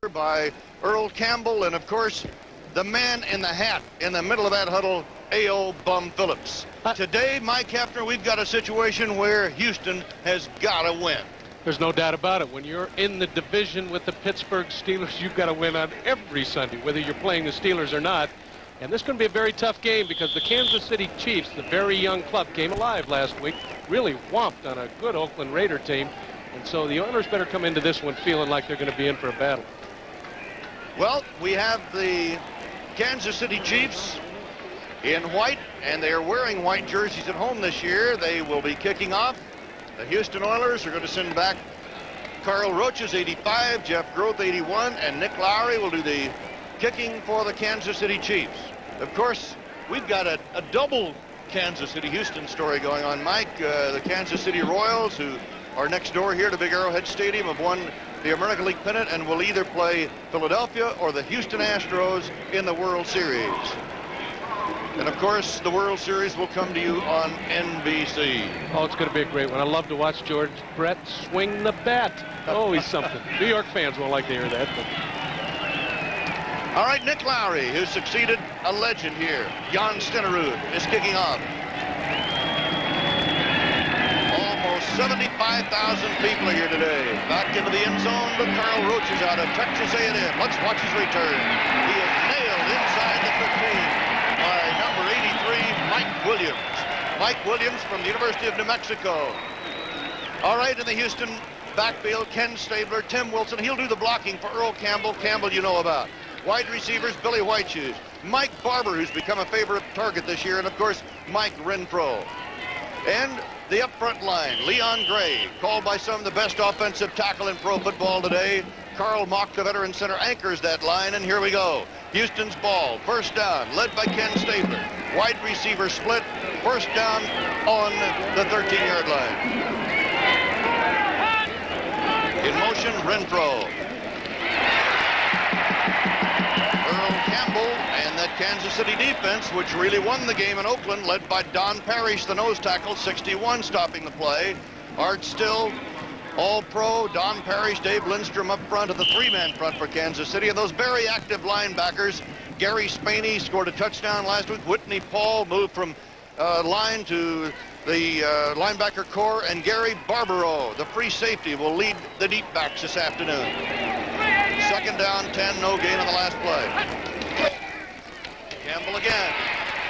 by Earl Campbell, and of course, the man in the hat in the middle of that huddle, A.O. Bum Phillips. Today, Mike Hefner, we've got a situation where Houston has got to win. There's no doubt about it. When you're in the division with the Pittsburgh Steelers, you've got to win on every Sunday, whether you're playing the Steelers or not. And this is going to be a very tough game because the Kansas City Chiefs, the very young club, came alive last week, really whomped on a good Oakland Raider team. And so the Oilers better come into this one feeling like they're going to be in for a battle. Well, we have the Kansas City Chiefs in white, and they are wearing white jerseys at home this year. They will be kicking off. The Houston Oilers are going to send back Carl Roaches, 85, Jeff Groth, 81, and Nick Lowry will do the kicking for the Kansas City Chiefs. Of course, we've got a double Kansas City-Houston story going on, Mike. The Kansas City Royals, who are next door here to Big Arrowhead Stadium, have won the American League pennant and will either play Philadelphia or the Houston Astros in the World Series. And of course, the World Series will come to you on NBC. Oh, it's going to be a great one. I love to watch George Brett swing the bat. Oh, he's something. New York fans won't like to hear that. But... All right, Nick Lowry, who succeeded a legend here. Jan Stenerud is kicking off. Almost 75,000 people are here today. Back into the end zone, but Carl Roach is out of Texas A&M. Let's watch his return. He is nailed inside the 15 by number 83, Mike Williams. Mike Williams from the University of New Mexico. All right, in the Houston backfield, Ken Stabler, Tim Wilson. He'll do the blocking for Earl Campbell. Campbell you know about. Wide receivers, Billy Whiteshoes. Mike Barber, who's become a favorite target this year, and of course, Mike Renfro. And the up front line, Leon Gray, called by some of the best offensive tackle in pro football today. Karl Mock, the veteran center, anchors that line, and here we go. Houston's ball, first down, led by Ken Stabler. Wide receiver split, first down on the 13-yard line. In motion, Renfro. Earl Campbell and that Kansas City defense, which really won the game in Oakland, led by Don Parrish, the nose tackle, 61, stopping the play. Art Still, All-Pro, Don Parrish, Dave Lindstrom up front of the three-man front for Kansas City. And those very active linebackers, Gary Spaney scored a touchdown last week. Whitney Paul moved from line to the linebacker core. And Gary Barbaro, the free safety, will lead the deep backs this afternoon. Second down, 10, no gain on the last play. Campbell again.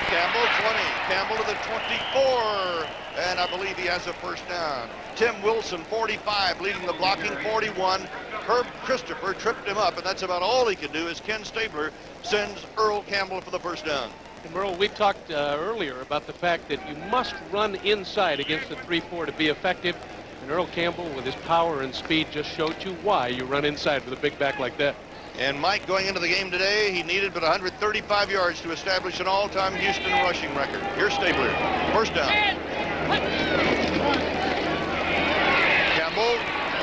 Campbell 20, Campbell to the 24, and I believe he has a first down. Tim Wilson, 45, leading the blocking, 41. Herb Christopher tripped him up, and that's about all he could do as Ken Stabler sends Earl Campbell for the first down. And Merle, we talked earlier about the fact that you must run inside against the 3-4 to be effective. And Earl Campbell, with his power and speed, just showed you why you run inside with a big back like that. And Mike, going into the game today, he needed but 135 yards to establish an all-time Houston rushing record. Here's Stabler, first down. Campbell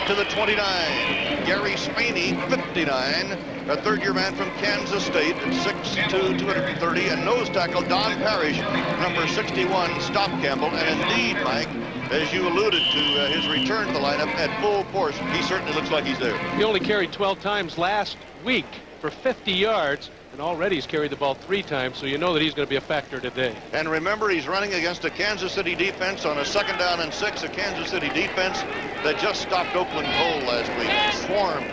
to the 29. Gary Spaney, 59. A third-year man from Kansas State, 6'2", 230. And nose tackle Don Parrish, number 61, stopped Campbell. And indeed, Mike, as you alluded to his return to the lineup at full force, he certainly looks like he's there. He only carried 12 times last week for 50 yards, and already he's carried the ball 3 times, so you know that he's going to be a factor today. And remember, he's running against a Kansas City defense on a second down and 6, a Kansas City defense that just stopped Oakland cold last week, swarmed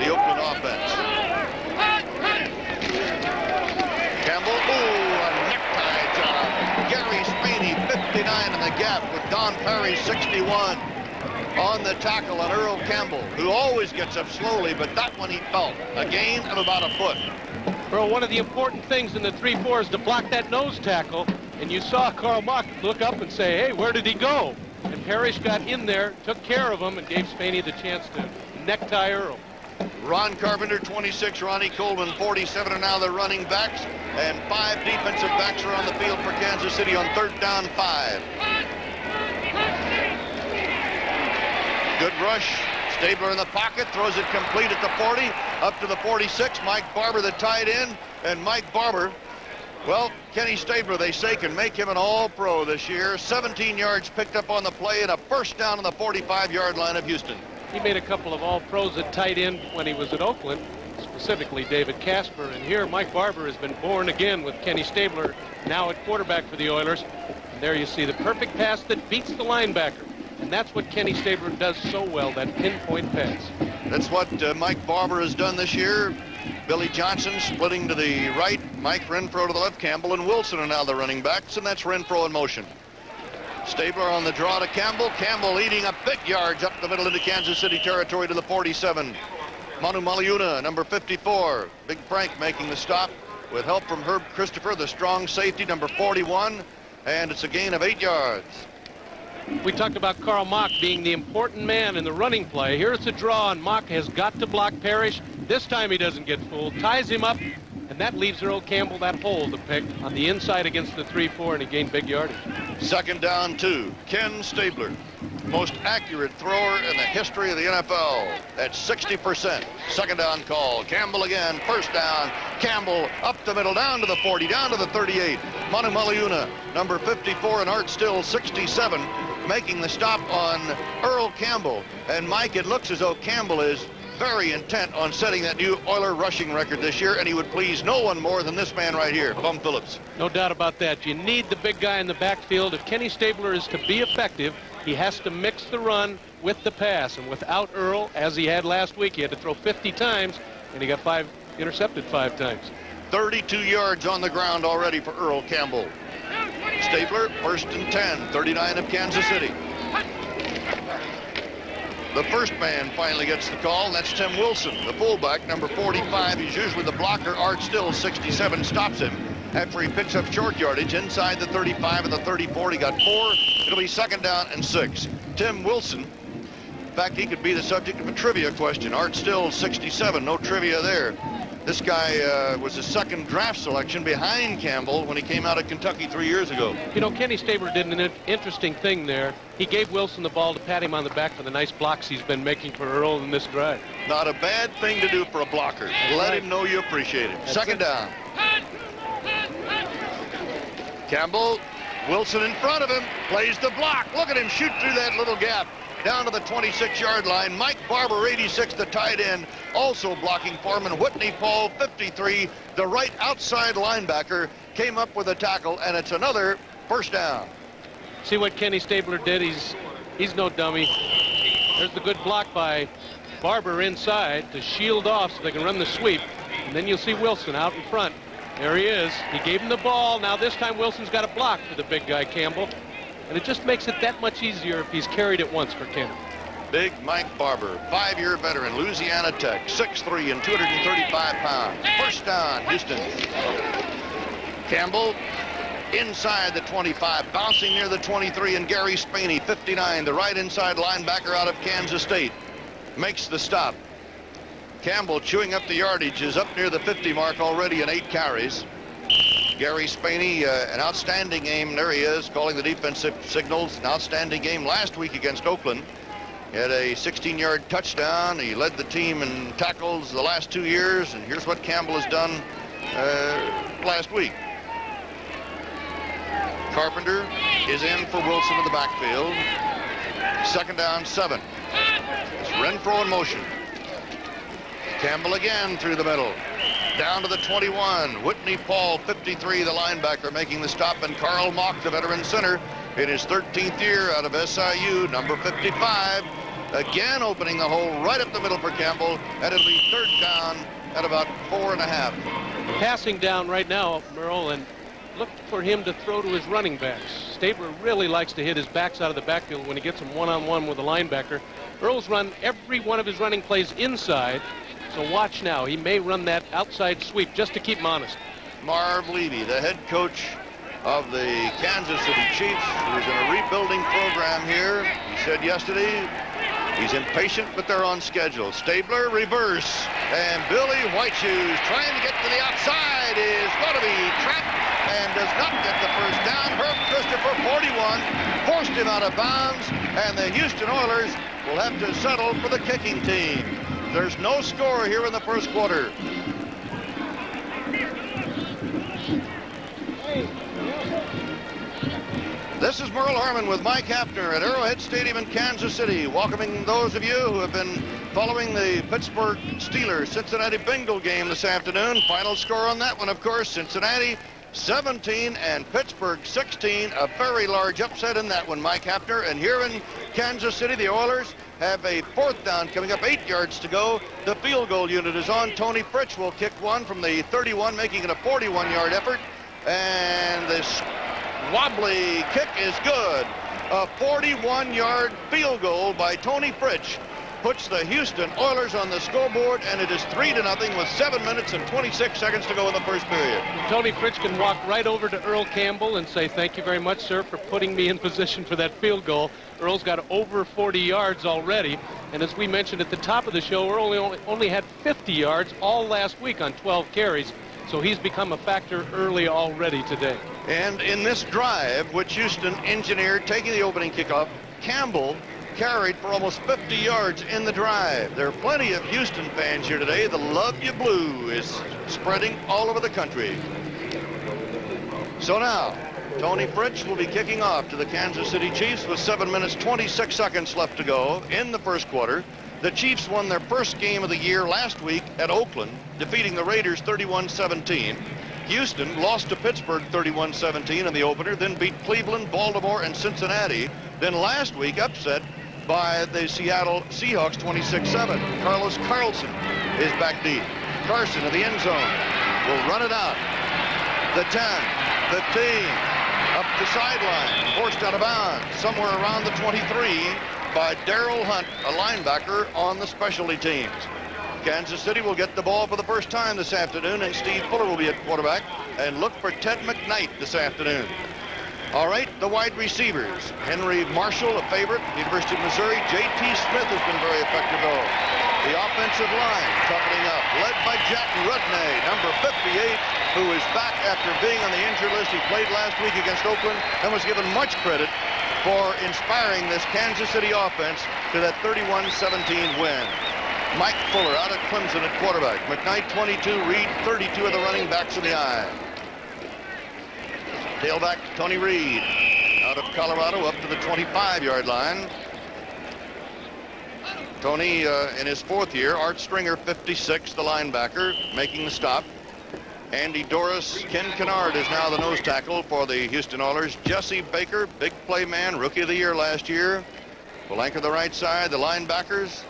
the Oakland offense. Campbell, a necktie job. Gary Spaney, 59 in the gap with Don Parrish, 61. On the tackle on Earl Campbell, who always gets up slowly, but that one he felt. A gain of about a foot. Earl, one of the important things in the 3-4 is to block that nose tackle, and you saw Karl Mock look up and say, hey, where did he go? And Parrish got in there, took care of him, and gave Spaney the chance to necktie Earl. Ron Carpenter, 26, Ronnie Coleman, 47 are now the running backs, and 5 defensive backs are on the field for Kansas City on third down 5. Good rush. Stabler in the pocket, throws it complete at the 40, up to the 46. Mike Barber, the tight end, and Mike Barber, well, Kenny Stabler, they say, can make him an all-pro this year. 17 yards picked up on the play and a first down on the 45-yard line of Houston. He made a couple of all-pros at tight end when he was at Oakland. specifically David Casper. And here Mike Barber has been born again with Kenny Stabler now at quarterback for the Oilers. And there you see the perfect pass that beats the linebacker. And that's what Kenny Stabler does so well, that pinpoint pass. That's what Mike Barber has done this year. Billy Johnson splitting to the right, Mike Renfro to the left, Campbell and Wilson are now the running backs, and that's Renfro in motion. Stabler on the draw to Campbell. Campbell eating up big yards up the middle into Kansas City territory to the 47. Manu Maliuna, number 54. Big Frank making the stop with help from Herb Christopher, the strong safety, number 41, and it's a gain of 8 yards. We talked about Carl Mock being the important man in the running play. Here's the draw, and Mock has got to block Parrish. This time he doesn't get fooled, ties him up, and that leaves Earl Campbell that hole to pick on the inside against the 3-4, and he gained big yardage. Second down 2. Ken Stabler, most accurate thrower in the history of the NFL at 60%. Second down call. Campbell again, first down. Campbell up the middle, down to the 40, down to the 38. Manu Maliuna, number 54, and Art Still, 67, making the stop on Earl Campbell. And Mike, it looks as though Campbell is very intent on setting that new Oiler rushing record this year, and he would please no one more than this man right here, Bum Phillips. No doubt about that. You need the big guy in the backfield. If Kenny Stabler is to be effective, he has to mix the run with the pass. And without Earl, as he had last week, he had to throw 50 times, and he got intercepted 5 times. 32 yards on the ground already for Earl Campbell. Stabler, first and 10, 39 of Kansas City. The first man finally gets the call, and that's Tim Wilson, the fullback, number 45. He's usually the blocker. Art Still, 67, stops him after he picks up short yardage inside the 35 and the 34. He got 4. It'll be second down and 6. Tim Wilson, in fact, he could be the subject of a trivia question. Art Still, 67, no trivia there. This guy was a second draft selection behind Campbell when he came out of Kentucky 3 years ago. You know, Kenny Stabler did an interesting thing there. He gave Wilson the ball to pat him on the back for the nice blocks he's been making for Earl in this drive. Not a bad thing to do for a blocker. Let him know you appreciate it. Second down. Campbell, Wilson in front of him, plays the block. Look at him shoot through that little gap. Down to the 26-yard line. Mike Barber, 86, the tight end, also blocking for him. And Whitney Paul, 53, the right outside linebacker, came up with a tackle, and it's another first down. See what Kenny Stabler did? He's no dummy. There's the good block by Barber inside to shield off so they can run the sweep. And then you'll see Wilson out in front. There he is. He gave him the ball. Now this time Wilson's got a block for the big guy, Campbell. And it just makes it that much easier if he's carried it once for Kenny. Big Mike Barber, 5-year veteran, Louisiana Tech, 6'3" and 235 pounds. First down, Houston. Campbell inside the 25, bouncing near the 23, and Gary Spaney, 59, the right inside linebacker out of Kansas State, makes the stop. Campbell chewing up the yardage, is up near the 50 mark already in 8 carries. Gary Spaney, an outstanding game. There he is, calling the defensive signals. An outstanding game last week against Oakland. He had a 16-yard touchdown. He led the team in tackles the last 2 years, and here's what Campbell has done last week. Carpenter is in for Wilson in the backfield. Second down, 7. It's Renfro in motion. Campbell again through the middle. Down to the 21. Whitney Paul, 53, the linebacker, making the stop, and Carl Mock, the veteran center, in his 13th year out of SIU, number 55, again opening the hole right up the middle for Campbell, and it'll be third down at about 4.5. Passing down right now, Merle, and look for him to throw to his running backs. Stabler really likes to hit his backs out of the backfield when he gets him one-on-one with a linebacker. Earl's run every one of his running plays inside. So watch now. He may run that outside sweep just to keep him honest. Marv Levy, the head coach of the Kansas City Chiefs, who's in a rebuilding program here. He said yesterday he's impatient, but they're on schedule. Stabler, reverse, and Billy Whiteshoes trying to get to the outside is going to be trapped and does not get the first down. Herb Christopher, 41, forced him out of bounds, and the Houston Oilers will have to settle for the kicking team. There's no score here in the first quarter. This is Merle Harmon with Mike Hafner at Arrowhead Stadium in Kansas City, welcoming those of you who have been following the Pittsburgh Steelers Cincinnati Bengal game this afternoon. Final score on that one, of course, Cincinnati 17 and Pittsburgh 16. A very large upset in that one, Mike Hafner. And here in Kansas City, the Oilers have a 4th down coming up, 8 yards to go. The field goal unit is on. Tony Fritsch will kick one from the 31, making it a 41-yard effort. And this wobbly kick is good. A 41-yard field goal by Tony Fritsch puts the Houston Oilers on the scoreboard, and it is 3-0 with 7 minutes and 26 seconds to go in the first period. Tony Fritsch can walk right over to Earl Campbell and say, "Thank you very much, sir, for putting me in position for that field goal." Earl's got over 40 yards already, and as we mentioned at the top of the show, Earl only had 50 yards all last week on 12 carries, so he's become a factor early already today. And in this drive, which Houston engineered taking the opening kickoff, Campbell carried for almost 50 yards in the drive. There are plenty of Houston fans here today. The Love You Blue is spreading all over the country. So now, Tony Fritsch will be kicking off to the Kansas City Chiefs with 7 minutes, 26 seconds left to go in the first quarter. The Chiefs won their first game of the year last week at Oakland, defeating the Raiders 31-17. Houston lost to Pittsburgh 31-17 in the opener, then beat Cleveland, Baltimore, and Cincinnati. Then last week upset by the Seattle Seahawks 26-7. Carlos Carlson is back deep. Carson in the end zone will run it out. The 10, 15, up the sideline, forced out of bounds, somewhere around the 23 by Darrell Hunt, a linebacker on the specialty teams. Kansas City will get the ball for the first time this afternoon, and Steve Fuller will be at quarterback, and look for Ted McKnight this afternoon. All right, the wide receivers. Henry Marshall, a favorite, University of Missouri. J.T. Smith has been very effective, though. The offensive line toughening up, led by Jack Rudnay, number 58, who is back after being on the injured list. He played last week against Oakland and was given much credit for inspiring this Kansas City offense to that 31-17 win. Mike Fuller out at Clemson at quarterback. McKnight 22, Reed 32 of the running backs in the eye. Tailback Tony Reed out of Colorado up to the 25-yard line. Tony in his 4th year. Art Stringer 56, the linebacker, making the stop. Andy Doris, Ken Kennard is now the nose tackle for the Houston Oilers. Jesse Baker, big play man, rookie of the year last year, will anchor the right side. The linebackers,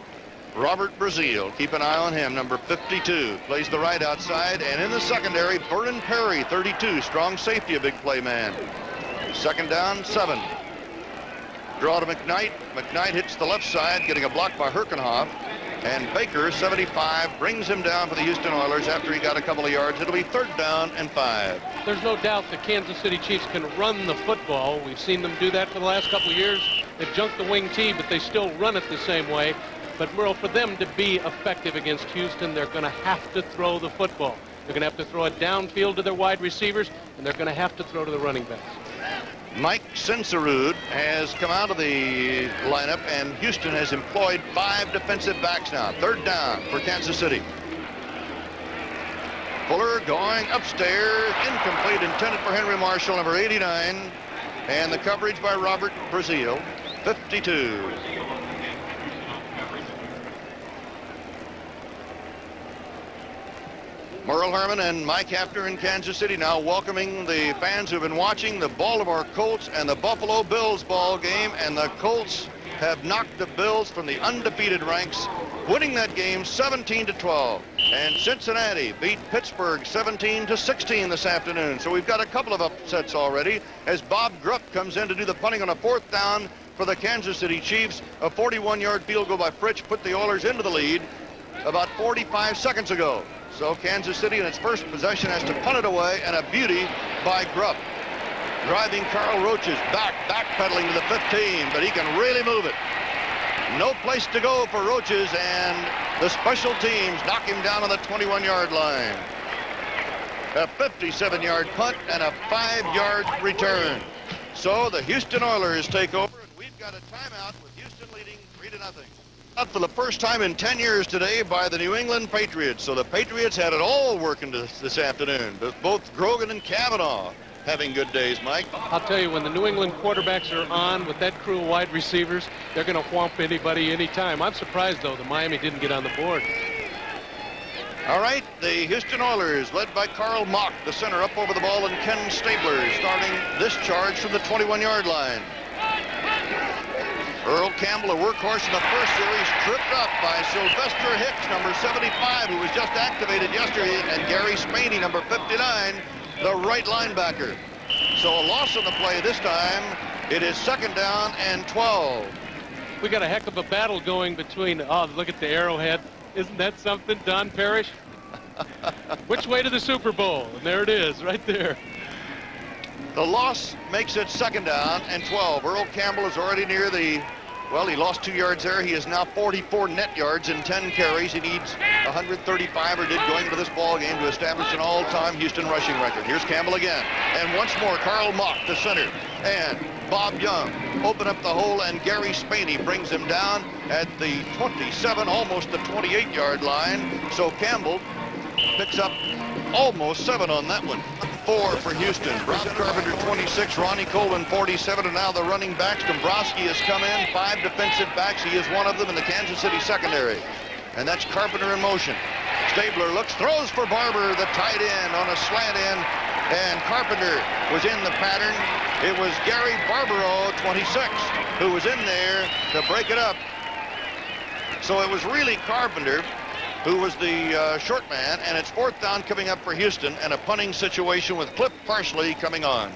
Robert Brazil, keep an eye on him, number 52, plays the right outside. And in the secondary, Vernon Perry, 32, strong safety, a big play man. 2nd down, 7. Draw to McKnight. McKnight hits the left side, getting a block by Herkenhoff. And Baker, 75, brings him down for the Houston Oilers after he got a couple of yards. It'll be 3rd down and 5. There's no doubt the Kansas City Chiefs can run the football. We've seen them do that for the last couple of years. They've junked the wing tee, but they still run it the same way. But, Merle, for them to be effective against Houston, they're going to have to throw the football. They're going to have to throw it downfield to their wide receivers, and they're going to have to throw to the running backs. Mike Senserud has come out of the lineup, and Houston has employed 5 defensive backs now. 3rd down for Kansas City. Fuller going upstairs, incomplete, intended for Henry Marshall, number 89. And the coverage by Robert Brazil, 52. Merle Herman and Mike Hafner in Kansas City now welcoming the fans who've been watching the Baltimore Colts and the Buffalo Bills ball game. And the Colts have knocked the Bills from the undefeated ranks, winning that game 17-12. And Cincinnati beat Pittsburgh 17-16 this afternoon. So we've got a couple of upsets already as Bob Grupp comes in to do the punting on a 4th down for the Kansas City Chiefs. A 41-yard field goal by Fritsch put the Oilers into the lead about 45 seconds ago. So Kansas City in its first possession has to punt it away, and a beauty by Grupp. Driving Carl Roaches backpedaling to the 15, but he can really move it. No place to go for Roaches, and the special teams knock him down on the 21-yard line. A 57-yard punt and a 5-yard return. So the Houston Oilers take over, and we've got a timeout with Houston leading 3-0. Out for the first time in 10 years today by the New England Patriots. So the Patriots had it all working this afternoon. Both Grogan and Cavanaugh having good days, Mike. I'll tell you, when the New England quarterbacks are on with that crew of wide receivers, they're going to whomp anybody anytime. I'm surprised, though, that Miami didn't get on the board. All right, the Houston Oilers, led by Carl Mock, the center, up over the ball, and Ken Stabler starting this charge from the 21-yard line. Earl Campbell, a workhorse in the first series, tripped up by Sylvester Hicks, number 75, who was just activated yesterday, and Gary Spaney, number 59, the right linebacker. So a loss on the play this time. It is 2nd down and 12. We got a heck of a battle going between, oh, look at the arrowhead. Isn't that something, Don Parrish? Which way to the Super Bowl? And there it is, right there. The loss makes it 2nd down and 12. Earl Campbell is already near the, well, he lost 2 yards there. He is now 44 net yards in 10 carries. He needs 135, or did going into this ball game, to establish an all-time Houston rushing record. Here's Campbell again. And once more, Carl Mock, the center. And Bob Young open up the hole, and Gary Spaney brings him down at the 27, almost the 28-yard line. So Campbell picks up almost 7 on that one. 4 for Houston. Rob Carpenter 26, Ronnie Colvin 47, and now the running backs. Dombrowski has come in, 5 defensive backs. He is one of them in the Kansas City secondary. And that's Carpenter in motion. Stabler looks, throws for Barber, the tight end, on a slant end, and Carpenter was in the pattern. It was Gary Barbaro, 26, who was in there to break it up. So it was really Carpenter who was the short man, and it's 4th down coming up for Houston, and a punting situation with Cliff Parsley coming on.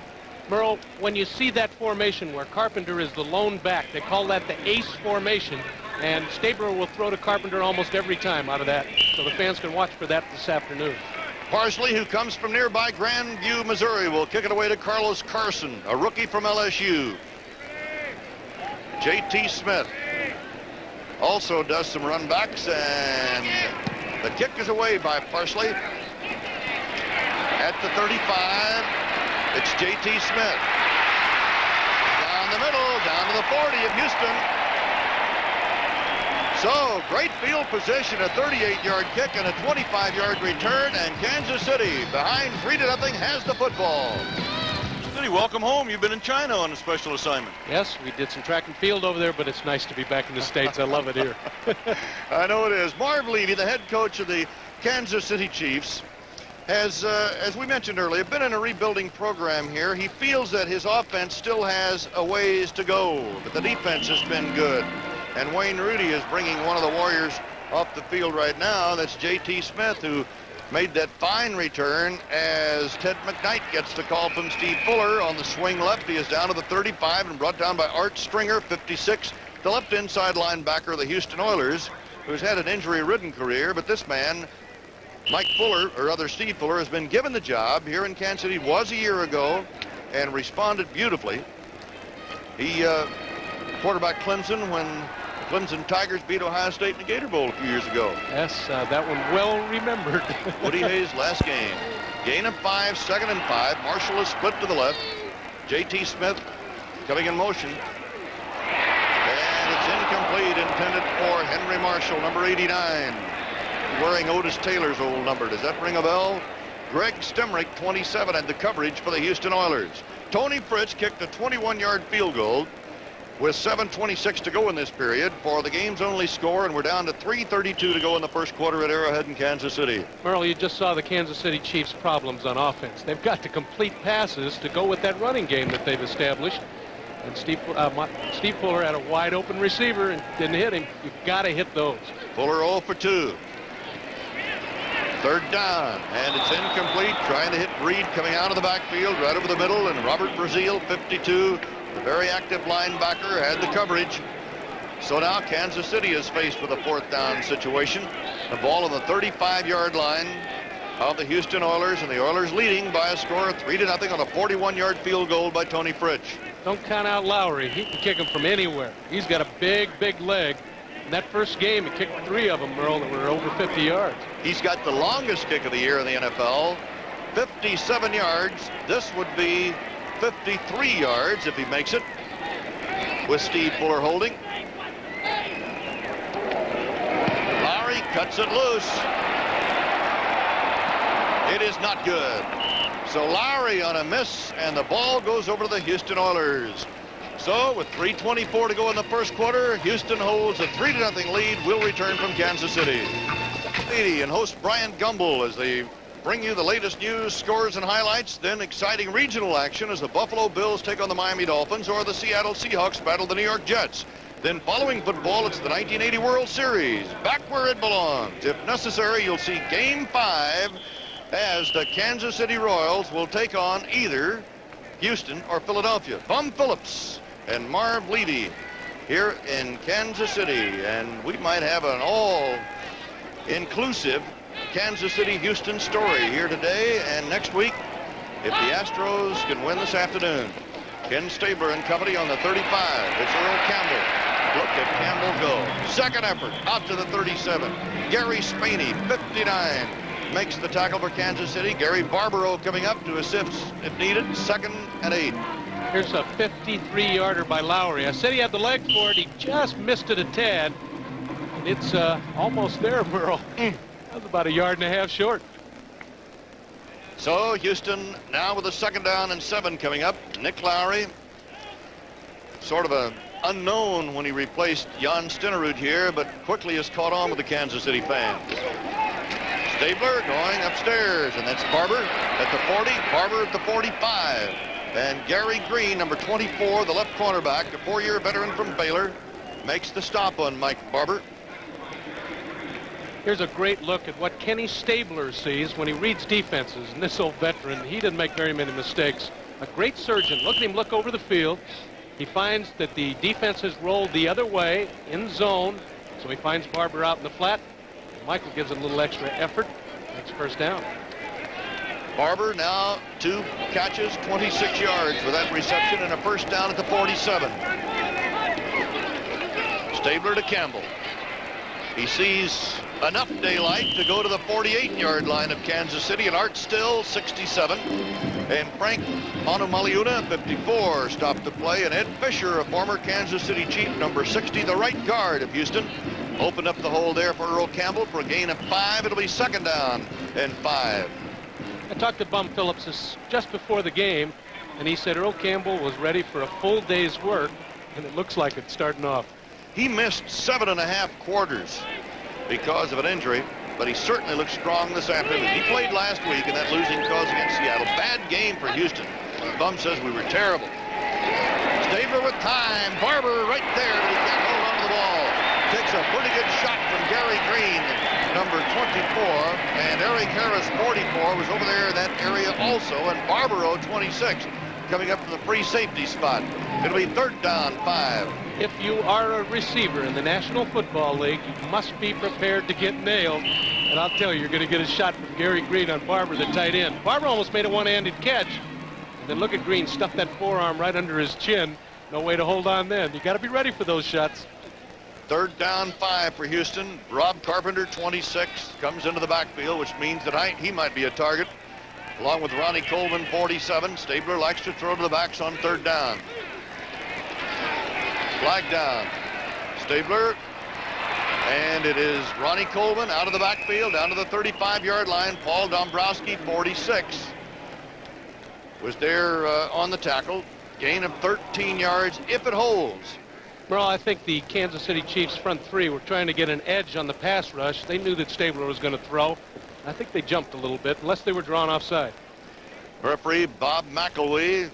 Merle, when you see that formation where Carpenter is the lone back, they call that the ace formation, and Stabler will throw to Carpenter almost every time out of that, so the fans can watch for that this afternoon. Parsley, who comes from nearby Grandview, Missouri, will kick it away to Carlos Carson, a rookie from LSU. J.T. Smith also does some run backs, and the kick is away by Parsley. At the 35, it's J.T. Smith. Down the middle, down to the 40 of Houston. So, great field position, a 38-yard kick and a 25-yard return, and Kansas City, behind 3-0, has the football. City, welcome home. You've been in China on a special assignment. Yes, we did some track and field over there, but it's nice to be back in the States. I love it here. I know it is. Marv Levy, the head coach of the Kansas City Chiefs, has, as we mentioned earlier, been in a rebuilding program here. He feels that his offense still has a ways to go, but the defense has been good. And Wayne Rudy is bringing one of the Warriors off the field right now. That's J.T. Smith, who made that fine return as Ted McKnight gets the call from Steve Fuller on the swing left. He is down to the 35 and brought down by Art Stringer, 56, the left inside linebacker of the Houston Oilers, who's had an injury-ridden career. But this man, Mike Fuller, or rather Steve Fuller, has been given the job here in Kansas City. Was a year ago and responded beautifully. He quarterbacked Clemson when the Clemson Tigers beat Ohio State in the Gator Bowl a few years ago. Yes, that one well remembered. Woody Hayes last game. Gain of 5, 2nd and 5. Marshall is split to the left. J.T. Smith coming in motion. And it's incomplete, intended for Henry Marshall, number 89. Wearing Otis Taylor's old number. Does that ring a bell? Greg Stemrick, 27, had the coverage for the Houston Oilers. Tony Fritz kicked a 21-yard field goal with 7:26 to go in this period for the game's only score, and we're down to 3:32 to go in the first quarter at Arrowhead in Kansas City. Merle, you just saw the Kansas City Chiefs' problems on offense. They've got to complete passes to go with that running game that they've established. And Steve Fuller had a wide open receiver and didn't hit him. You've got to hit those. Fuller 0 for 2. 3rd down, and it's incomplete. Trying to hit Reed coming out of the backfield right over the middle, and Robert Brazil, 52, the very active linebacker, had the coverage. So now Kansas City is faced with a 4th down situation. The ball on the 35-yard line of the Houston Oilers, and the Oilers leading by a score of 3-0 on a 41-yard field goal by Tony Fritz. Don't count out Lowry. He can kick him from anywhere. He's got a big, big leg. In that first game, he kicked 3 of them, Merle, that were over 50 yards. He's got the longest kick of the year in the NFL, 57 yards. This would be 53 yards if he makes it, with Steve Fuller holding. Lowry cuts it loose. It is not good. So Lowry on a miss, and the ball goes over to the Houston Oilers. So with 3:24 to go in the first quarter, Houston holds a 3-0 lead. Will return from Kansas City. And host Brian Gumbel as they bring you the latest news, scores, and highlights. Then exciting regional action as the Buffalo Bills take on the Miami Dolphins or the Seattle Seahawks battle the New York Jets. Then following football, it's the 1980 World Series, back where it belongs. If necessary, you'll see Game 5 as the Kansas City Royals will take on either Houston or Philadelphia. Bum Phillips and Marv Levy here in Kansas City, and we might have an all-inclusive Kansas City-Houston story here today and next week if the Astros can win this afternoon. Ken Stabler and company on the 35. It's Earl Campbell. Look at Campbell go. Second effort out to the 37. Gary Spaney, 59, makes the tackle for Kansas City. Gary Barbaro coming up to assist if needed. 2nd and 8. Here's a 53-yarder by Lowry. I said he had the leg for it. He just missed it a tad. And it's almost there, Merle. That was about a yard and a half short. So Houston now with a 2nd down and 7 coming up. Nick Lowry, sort of a unknown when he replaced Jan Stenerud here, but quickly has caught on with the Kansas City fans. Stabler going upstairs, and that's Barber at the 40, Barber at the 45. And Gary Green, number 24, the left cornerback, a 4-year veteran from Baylor, makes the stop on Mike Barber. Here's a great look at what Kenny Stabler sees when he reads defenses. And this old veteran, he didn't make very many mistakes. A great surgeon. Look at him look over the field. He finds that the defense has rolled the other way in zone. So he finds Barber out in the flat. Michael gives it a little extra effort. Makes first down. Barber now 2 catches, 26 yards for that reception and a first down at the 47. Stabler to Campbell. He sees enough daylight to go to the 48-yard line of Kansas City, and Art Still, 67. And Frank Onumaliuna, 54, stopped the play. And Ed Fisher, a former Kansas City Chief, number 60, the right guard of Houston, opened up the hole there for Earl Campbell for a gain of 5. It'll be 2nd down and 5. I talked to Bum Phillips just before the game, and he said Earl Campbell was ready for a full day's work, and it looks like it's starting off. He missed 7.5 quarters because of an injury, but he certainly looks strong this afternoon. He played last week in that losing cause against Seattle. Bad game for Houston. Bum says we were terrible. Stabler with time. Barber right there. He can't hold on to the ball. Takes a pretty good shot from Gary Green, number 24, and Eric Harris, 44, was over there in that area also, and Barbaro, 26, coming up to the free safety spot. It'll be 3rd down, 5. If you are a receiver in the National Football League, you must be prepared to get nailed. And I'll tell you, you're going to get a shot from Gary Green on Barber, the tight end. Barber almost made a one-handed catch. And then look at Green, stuff that forearm right under his chin. No way to hold on then. You got to be ready for those shots. 3rd down, 5 for Houston. Rob Carpenter, 26, comes into the backfield, which means that he might be a target, along with Ronnie Coleman, 47. Stabler likes to throw to the backs on 3rd down. Flag down. Stabler, and it is Ronnie Coleman out of the backfield, down to the 35-yard line. Paul Dombrowski, 46, was there on the tackle. Gain of 13 yards if it holds. Well, I think the Kansas City Chiefs front three were trying to get an edge on the pass rush. They knew that Stabler was going to throw. I think they jumped a little bit, unless they were drawn offside. Referee Bob McElwee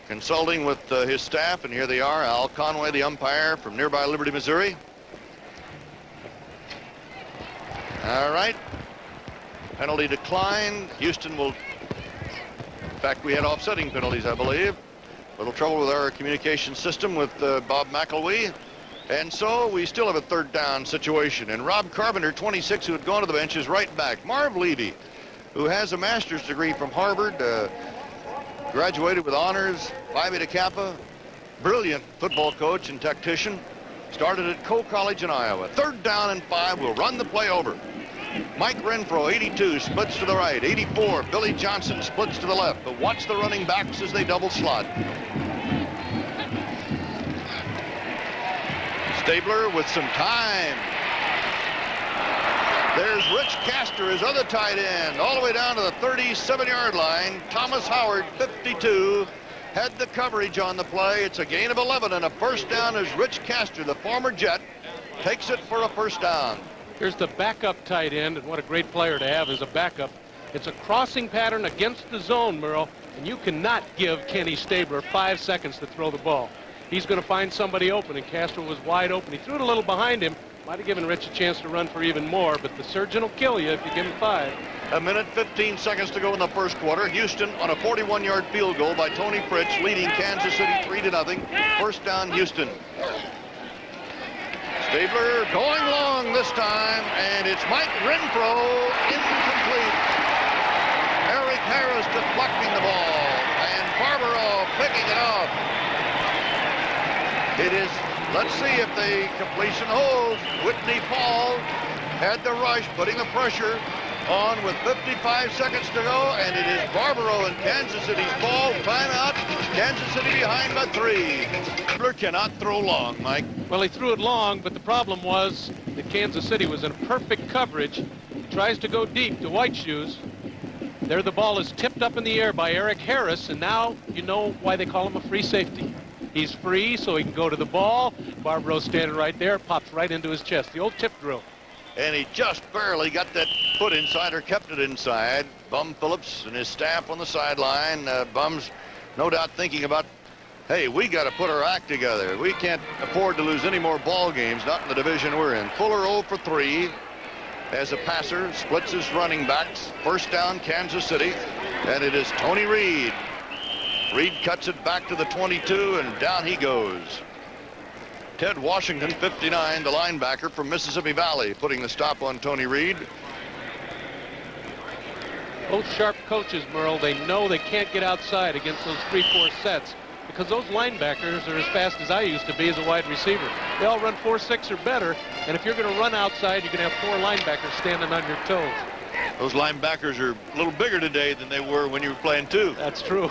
consulting with his staff, and here they are. Al Conway, the umpire from nearby Liberty, Missouri. All right. Penalty declined. Houston will... In fact, we had offsetting penalties, I believe. A little trouble with our communication system with Bob McElwee. And so we still have a 3rd down situation. And Rob Carpenter, 26, who had gone to the bench, is right back. Marv Levy, who has a master's degree from Harvard, graduated with honors, Phi Beta Kappa, brilliant football coach and tactician, started at Coe College in Iowa. 3rd down and 5, will run the play over. Mike Renfro, 82, splits to the right. 84, Billy Johnson splits to the left. But watch the running backs as they double slot. Stabler with some time. There's is Rich Castor, his other tight end, all the way down to the 37-yard line. Thomas Howard, 52, had the coverage on the play. It's a gain of 11 and a first down as Rich Castor, the former Jet, takes it for a first down. Here's the backup tight end, and what a great player to have as a backup. It's a crossing pattern against the zone, Merle, and you cannot give Kenny Stabler 5 seconds to throw the ball. He's going to find somebody open, and Castor was wide open. He threw it a little behind him. Might have given Rich a chance to run for even more, but the surgeon will kill you if you give him 5. A minute, 15 seconds to go in the first quarter. Houston on a 41-yard field goal by Tony Fritz, leading Kansas City 3-0. First down, Houston. Stabler going long this time, and it's Mike Renfro, incomplete. Eric Harris deflecting the ball, and Barbaro picking it up. It is, let's see if the completion holds. Whitney Paul had the rush, putting the pressure on with 55 seconds to go, and it is Barbaro and Kansas City's ball. Timeout. Kansas City behind by 3. Stabler cannot throw long, Mike. Well, he threw it long, but the problem was that Kansas City was in perfect coverage. He tries to go deep to White Shoes. There the ball is tipped up in the air by Eric Harris, and now you know why they call him a free safety. He's free, so he can go to the ball. Barbaro's standing right there, pops right into his chest. The old tip drill. And he just barely got that foot inside or kept it inside. Bum Phillips and his staff on the sideline. Bum's no doubt thinking about, hey, we got to put our act together. We can't afford to lose any more ball games, not in the division we're in. Fuller 0 for 3 as a passer, splits his running backs. First down, Kansas City, and it is Tony Reed. Reed cuts it back to the 22, and down he goes. Ted Washington, 59, the linebacker from Mississippi Valley, putting the stop on Tony Reed. Both sharp coaches, Merle, they know they can't get outside against those 3-4 sets because those linebackers are as fast as I used to be as a wide receiver. They all run 4.6 or better, and if you're going to run outside, you're going to have 4 linebackers standing on your toes. Those linebackers are a little bigger today than they were when you were playing 2. That's true.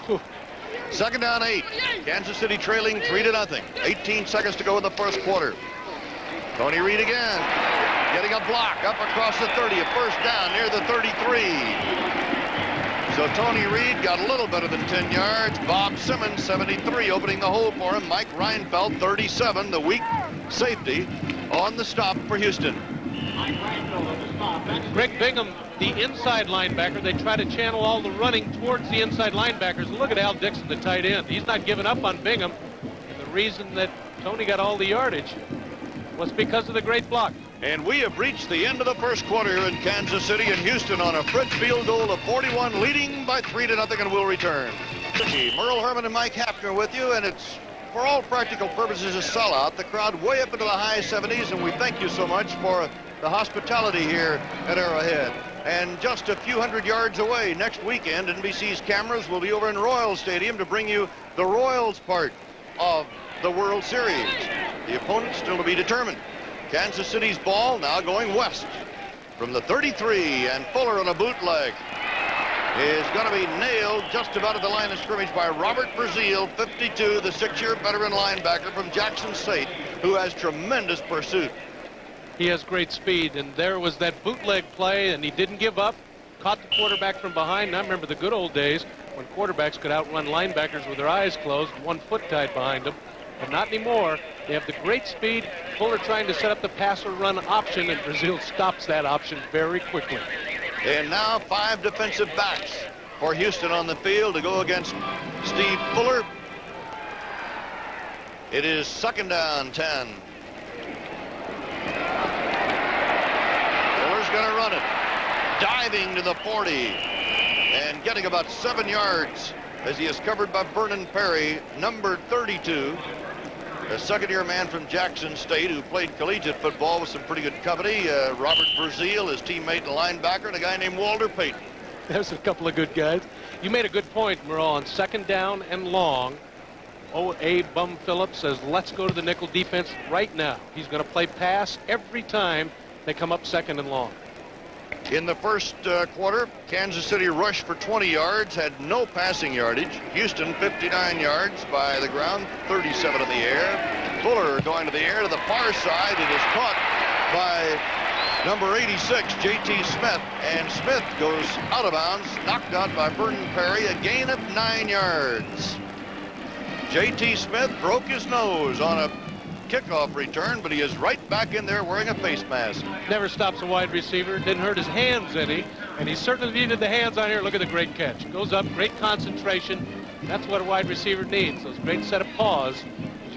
Second down 8. Kansas City trailing 3-0. 18 seconds to go in the first quarter. Tony Reed again, getting a block up across the 30. A first down near the 33. So Tony Reed got a little better than 10 yards. Bob Simmons, 73, opening the hole for him. Mike Reinfeldt, 37, the weak safety, on the stop for Houston. Greg Bingham, the inside linebacker, they try to channel all the running towards the inside linebackers. Look at Al Dixon, the tight end. He's not giving up on Bingham. And the reason that Tony got all the yardage was because of the great block. And we have reached the end of the first quarter here in Kansas City and Houston on a Fritz field goal of 41, leading by 3-0, and we'll return. Merle Herman and Mike Hafner with you, and it's, for all practical purposes, a sellout. The crowd way up into the high 70s, and we thank you so much for the hospitality here at Arrowhead. And just a few hundred yards away next weekend, NBC's cameras will be over in Royal Stadium to bring you the Royals part of the World Series. The opponent still to be determined. Kansas City's ball now going west from the 33, and Fuller on a bootleg is going to be nailed just about at the line of scrimmage by Robert Brazil, 52, the 6-year veteran linebacker from Jackson State, who has tremendous pursuit. He has great speed, and there was that bootleg play, and he didn't give up. Caught the quarterback from behind. And I remember the good old days when quarterbacks could outrun linebackers with their eyes closed, 1 foot tied behind them. But not anymore. They have the great speed. Fuller trying to set up the pass or run option, and Brazil stops that option very quickly. And now 5 defensive backs for Houston on the field to go against Steve Fuller. It is second down 10. Fuller's going to run it. Diving to the 40 and getting about 7 yards as he is covered by Vernon Perry, number 32. A second-year man from Jackson State who played collegiate football with some pretty good company. Robert Brazil, his teammate and linebacker, and a guy named Walter Payton. There's a couple of good guys. You made a good point, Merle, on second down and long. O.A. Bum Phillips says, let's go to the nickel defense right now. He's going to play pass every time they come up second and long. In the first quarter, Kansas City rushed for 20 yards, had no passing yardage. Houston 59 yards by the ground, 37 in the air. Fuller going to the air to the far side. It is caught by Number 86, J.T. Smith, and Smith goes out of bounds, knocked out by Vernon Perry, a gain of 9 yards. J.T. Smith broke his nose on a kickoff return, but he is right back in there wearing a face mask. Never stops a wide receiver, didn't hurt his hands any, and he certainly needed the hands on here. Look at the great catch. Goes up, great concentration. That's what a wide receiver needs, those great set of paws.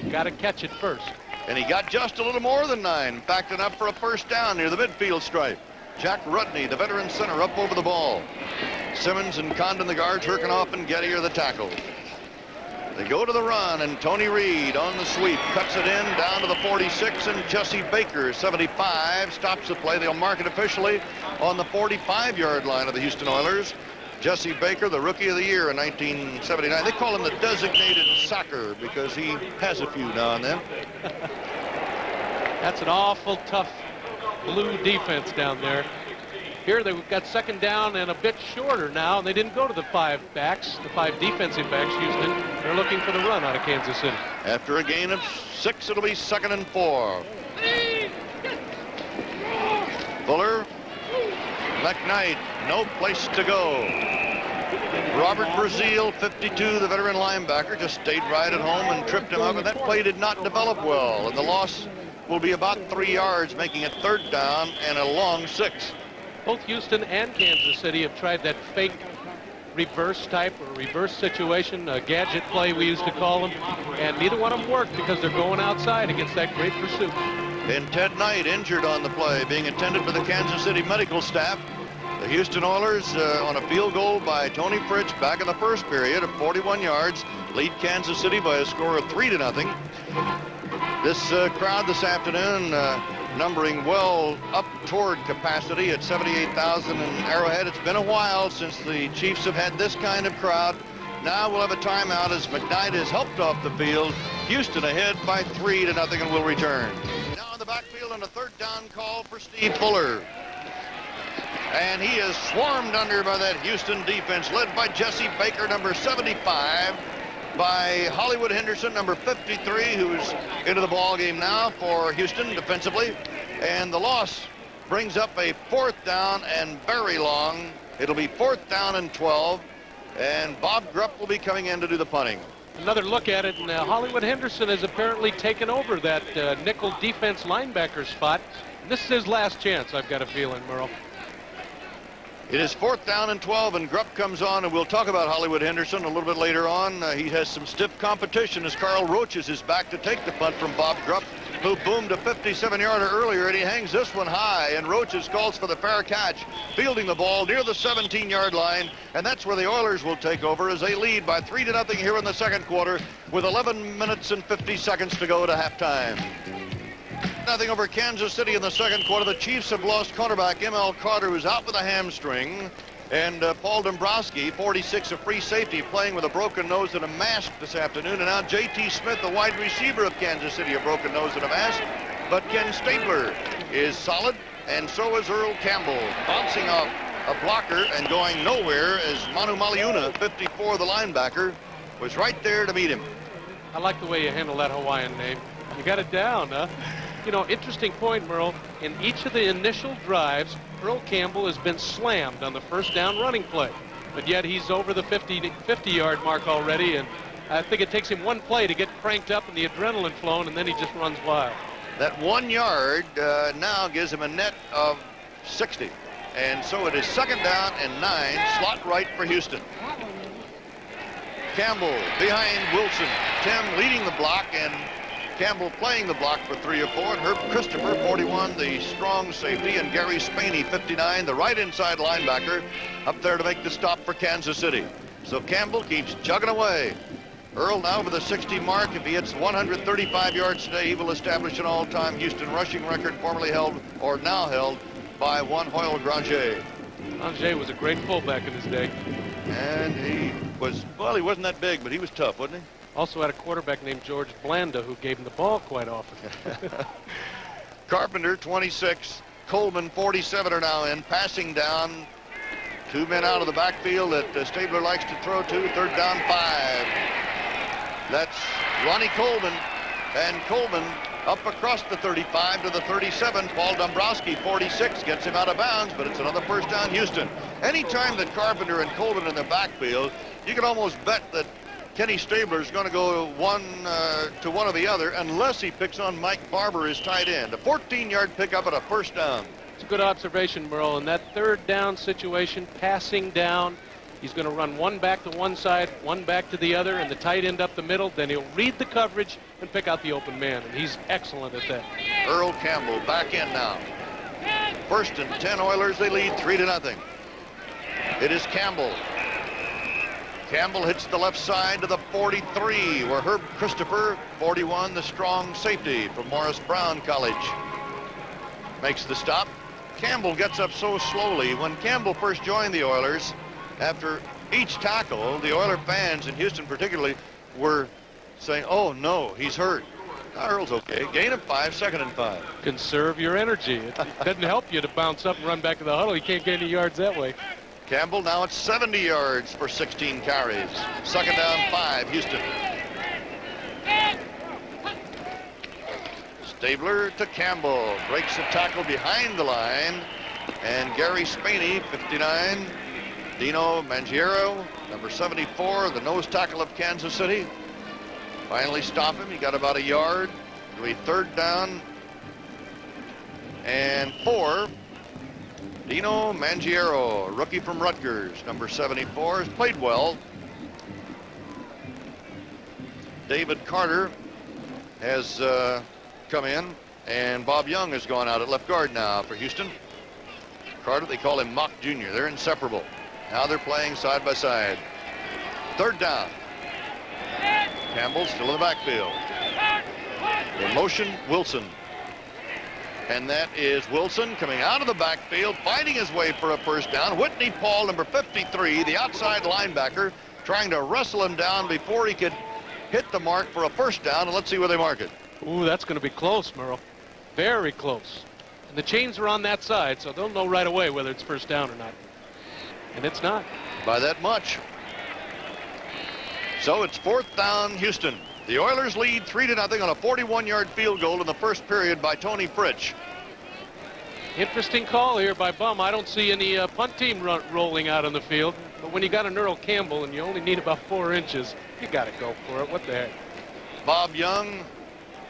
You've got to catch it first. And he got just a little more than 9. In fact, enough for a first down near the midfield stripe. Jack Rudney, the veteran center, up over the ball. Simmons and Condon, the guards, Herkenoff and Getty are the tackles. They go to the run, and Tony Reed on the sweep cuts it in down to the 46, and Jesse Baker, 75, stops the play. They'll mark it officially on the 45-yard line of the Houston Oilers. Jesse Baker, the Rookie of the Year in 1979. They call him the designated sacker because he has a few now and then. That's an awful tough blue defense down there. Here they've got second down and a bit shorter now, and they didn't go to the 5 backs, the 5 defensive backs, Houston. They're looking for the run out of Kansas City. After a gain of 6, it'll be 2nd and 4. Fuller, McKnight, no place to go. Robert Brazil, 52, the veteran linebacker, just stayed right at home and tripped him up, and that play did not develop well, and the loss will be about 3 yards, making it 3rd down and a long 6. Both Houston and Kansas City have tried that fake reverse type or reverse situation, a gadget play we used to call them, and neither one of them worked because they're going outside against that great pursuit. And Ted Knight injured on the play, being attended by the Kansas City medical staff. The Houston Oilers on a field goal by Tony Fritsch back in the first period of 41 yards lead Kansas City by a score of 3-0. This crowd this afternoon numbering well up toward capacity at 78,000 in Arrowhead. It's been a while since the Chiefs have had this kind of crowd. Now we'll have a timeout as McKnight is helped off the field. Houston ahead by 3-0 and will return. Now in the backfield on a 3rd down call for Steve Fuller. And he is swarmed under by that Houston defense led by Jesse Baker, number 75, by Hollywood Henderson, number 53, who's into the ball game now for Houston defensively. And the loss brings up a 4th down and very long. It'll be 4th down and 12, and Bob Grupp will be coming in to do the punting. Another look at it, and Hollywood Henderson has apparently taken over that nickel defense linebacker spot. And this is his last chance, I've got a feeling, Merle. It is 4th down and 12, and Grupp comes on, and we'll talk about Hollywood Henderson a little bit later on. He has some stiff competition as Carl Roaches is back to take the punt from Bob Grupp, who boomed a 57-yarder earlier, and he hangs this one high, and Roaches calls for the fair catch, fielding the ball near the 17-yard line, and that's where the Oilers will take over as they lead by 3-0 here in the second quarter with 11 minutes and 50 seconds to go to halftime. Nothing over Kansas City in the second quarter. The Chiefs have lost cornerback M.L. Carter, who's out with a hamstring, and Paul Dombrowski, 46, a free safety, playing with a broken nose and a mask this afternoon. And now J.T. Smith, the wide receiver of Kansas City, a broken nose and a mask. But Ken Stabler is solid, and so is Earl Campbell, bouncing off a blocker and going nowhere as Manu Maliuna, 54, the linebacker, was right there to meet him. I like the way you handle that Hawaiian name. You got it down, huh? You know, interesting point, Merle. In each of the initial drives, Earl Campbell has been slammed on the first down running play. But yet he's over the 50-yard mark already, and I think it takes him one play to get cranked up and the adrenaline flowing, and then he just runs wild. That 1 yard now gives him a net of 60. And so it is 2nd down and 9, slot right for Houston. Campbell behind Wilson. Tim leading the block, and Campbell playing the block for 3 or 4, and Herb Christopher, 41, the strong safety, and Gary Spaney, 59, the right inside linebacker, up there to make the stop for Kansas City. So Campbell keeps chugging away. Earl now over the 60 mark. If he hits 135 yards today, he will establish an all-time Houston rushing record, formerly held, or now held, by one Hoyle Granger. Granger was a great fullback in his day. And he was, well, he wasn't that big, but he was tough, wasn't he? Also had a quarterback named George Blanda who gave him the ball quite often. Carpenter, 26. Coleman, 47 are now in. Passing down. 2 men out of the backfield that Stabler likes to throw to. 3rd down, 5. That's Ronnie Coleman. And Coleman Up across the 35 to the 37. Paul Dombrowski, 46, gets him out of bounds, but it's another first down, Houston. Anytime that Carpenter and Colvin in the backfield, you can almost bet that Kenny Stabler is going to go one or the other unless he picks on Mike Barber, his tight end. A 14-yard pickup and a first down. It's a good observation, Merle. In that third down situation, passing down, he's going to run one back to one side, one back to the other, and the tight end up the middle. Then he'll read the coverage and pick out the open man, and he's excellent at that. Earl Campbell back in now. First and 10 Oilers. They lead 3-0. It is Campbell. Campbell hits the left side to the 43, where Herb Christopher, 41, the strong safety from Morris Brown College, makes the stop. Campbell gets up so slowly. When Campbell first joined the Oilers, after each tackle, the Oiler fans in Houston particularly were saying, oh no, he's hurt. Earl's okay. Gain of 5, second and 5. Conserve your energy. It doesn't help you to bounce up and run back to the huddle. You can't get any yards that way. Campbell now at 70 yards for 16 carries. Second down, 5, Houston. Stabler to Campbell. Breaks a tackle behind the line. And Gary Spaney, 59. Dino Mangiero, number 74, the nose tackle of Kansas City. Finally stop him. He got about a yard. It'll be third down and 4. Dino Mangiero, rookie from Rutgers, number 74, has played well. David Carter has come in, and Bob Young has gone out at left guard now for Houston. Carter, they call him Mock Jr. They're inseparable. Now they're playing side by side. Third down. Campbell still in the backfield. In motion, Wilson. And that is Wilson coming out of the backfield, fighting his way for a first down. Whitney Paul, number 53, the outside linebacker, trying to wrestle him down before he could hit the mark for a first down. And let's see where they mark it. Ooh, that's going to be close, Merle. Very close. And the chains are on that side, so they'll know right away whether it's first down or not. And it's not. By that much. So it's fourth down, Houston. The Oilers lead 3-0 on a 41-yard field goal in the first period by Tony Fritsch. Interesting call here by Bum. I don't see any punt team rolling out on the field. But when you got an Earl Campbell and you only need about 4 inches, you got to go for it. What the heck? Bob Young,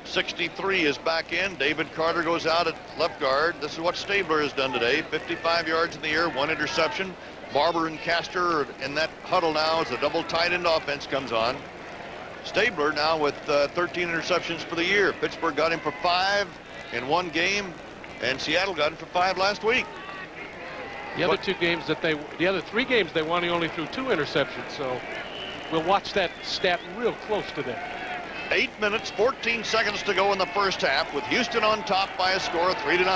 63, is back in. David Carter goes out at left guard. This is what Stabler has done today. 55 yards in the air, 1 interception. Barber and Castor are in that huddle now as the double tight end offense comes on. Stabler now with 13 interceptions for the year. Pittsburgh got him for 5 in 1 game, and Seattle got him for 5 last week. The other 3 games they won, he only threw 2 interceptions. So we'll watch that stat real close to that. 8 minutes, 14 seconds to go in the first half, with Houston on top by a score of 3-0.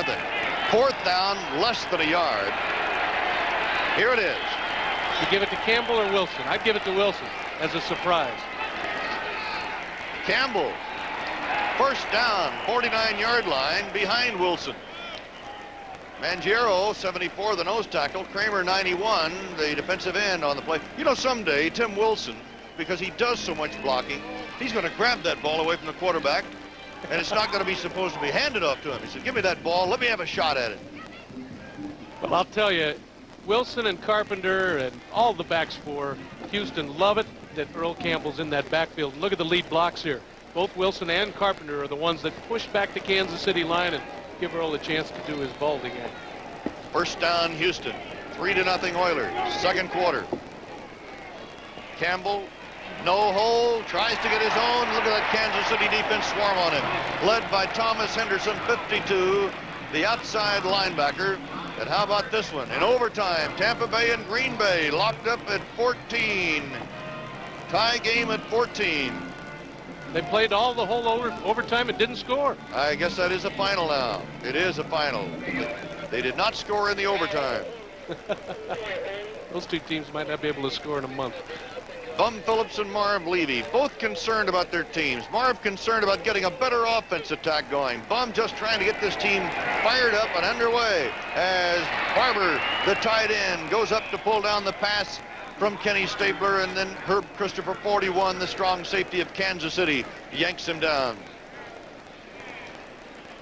Fourth down, less than a yard. Here it is. You give it to Campbell or Wilson? I'd give it to Wilson as a surprise. Campbell, first down, 49-yard line behind Wilson. Mangiero, 74, the nose tackle. Kramer, 91, the defensive end on the play. You know, someday Tim Wilson, because he does so much blocking, he's going to grab that ball away from the quarterback, and it's not going to be supposed to be handed off to him. He said, give me that ball, let me have a shot at it. Well, I'll tell you, Wilson and Carpenter and all the backs for Houston love it that Earl Campbell's in that backfield. Look at the lead blocks here. Both Wilson and Carpenter are the ones that push back the Kansas City line and give Earl a chance to do his balding act. First down, Houston. 3-0 Oilers. Second quarter. Campbell, no hole, tries to get his own. Look at that Kansas City defense swarm on him. Led by Thomas Henderson, 52, the outside linebacker. And how about this one? In overtime, Tampa Bay and Green Bay locked up at 14. Tie game at 14. They played all the whole overtime and didn't score. I guess that is a final now. It is a final. They did not score in the overtime. Those 2 teams might not be able to score in a month. Bum Phillips and Marv Levy, both concerned about their teams. Marv concerned about getting a better offense attack going. Bum just trying to get this team fired up and underway as Barber, the tight end, goes up to pull down the pass from Kenny Stabler, and then Herb Christopher, 41, the strong safety of Kansas City, yanks him down.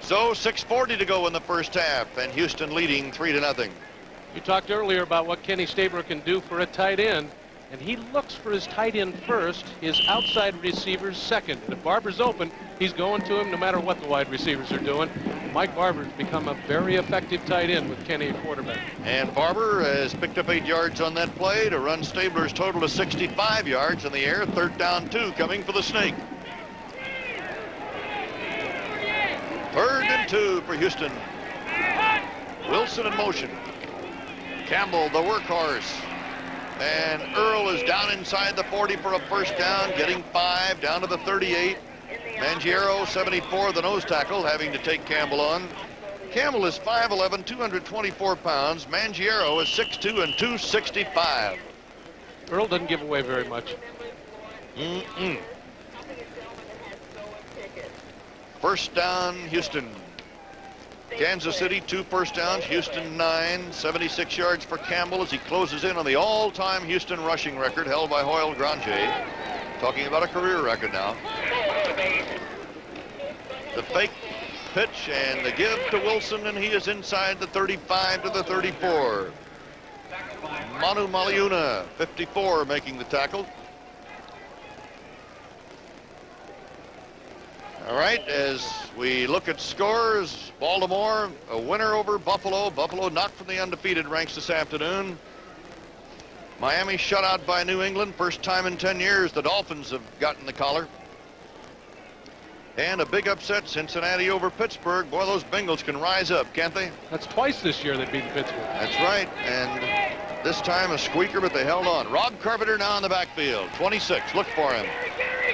So 6:40 to go in the first half, and Houston leading 3-0. You talked earlier about what Kenny Stabler can do for a tight end, and he looks for his tight end first, his outside receivers second. And if Barber's open, he's going to him no matter what the wide receivers are doing. Mike Barber's become a very effective tight end with Kenny at quarterback. And Barber has picked up 8 yards on that play to run Stabler's total to 65 yards in the air. 3rd down 2 coming for the Snake. 3rd and 2 for Houston. Wilson in motion. Campbell, the workhorse. And Earl is down inside the 40 for a first down, getting 5 down to the 38. Mangiero, 74, the nose tackle, having to take Campbell on. Campbell is 5'11", 224 pounds. Mangiero is 6'2" and 265. Earl doesn't give away very much. First down, Houston. Kansas City, 2 first downs. Houston 9. 76 yards for Campbell as he closes in on the all-time Houston rushing record held by Hoyle Granger. Talking about a career record now. The fake pitch and the give to Wilson, and he is inside the 35 to the 34. Manu Maliuna, 54, making the tackle. All right, as we look at scores, Baltimore, a winner over Buffalo. Buffalo knocked from the undefeated ranks this afternoon. Miami shut out by New England. First time in 10 years the Dolphins have gotten the collar. And a big upset, Cincinnati over Pittsburgh. Boy, those Bengals can rise up, can't they? That's twice this year they've beaten Pittsburgh. That's right, and this time a squeaker, but they held on. Rob Carpenter now in the backfield, 26, look for him.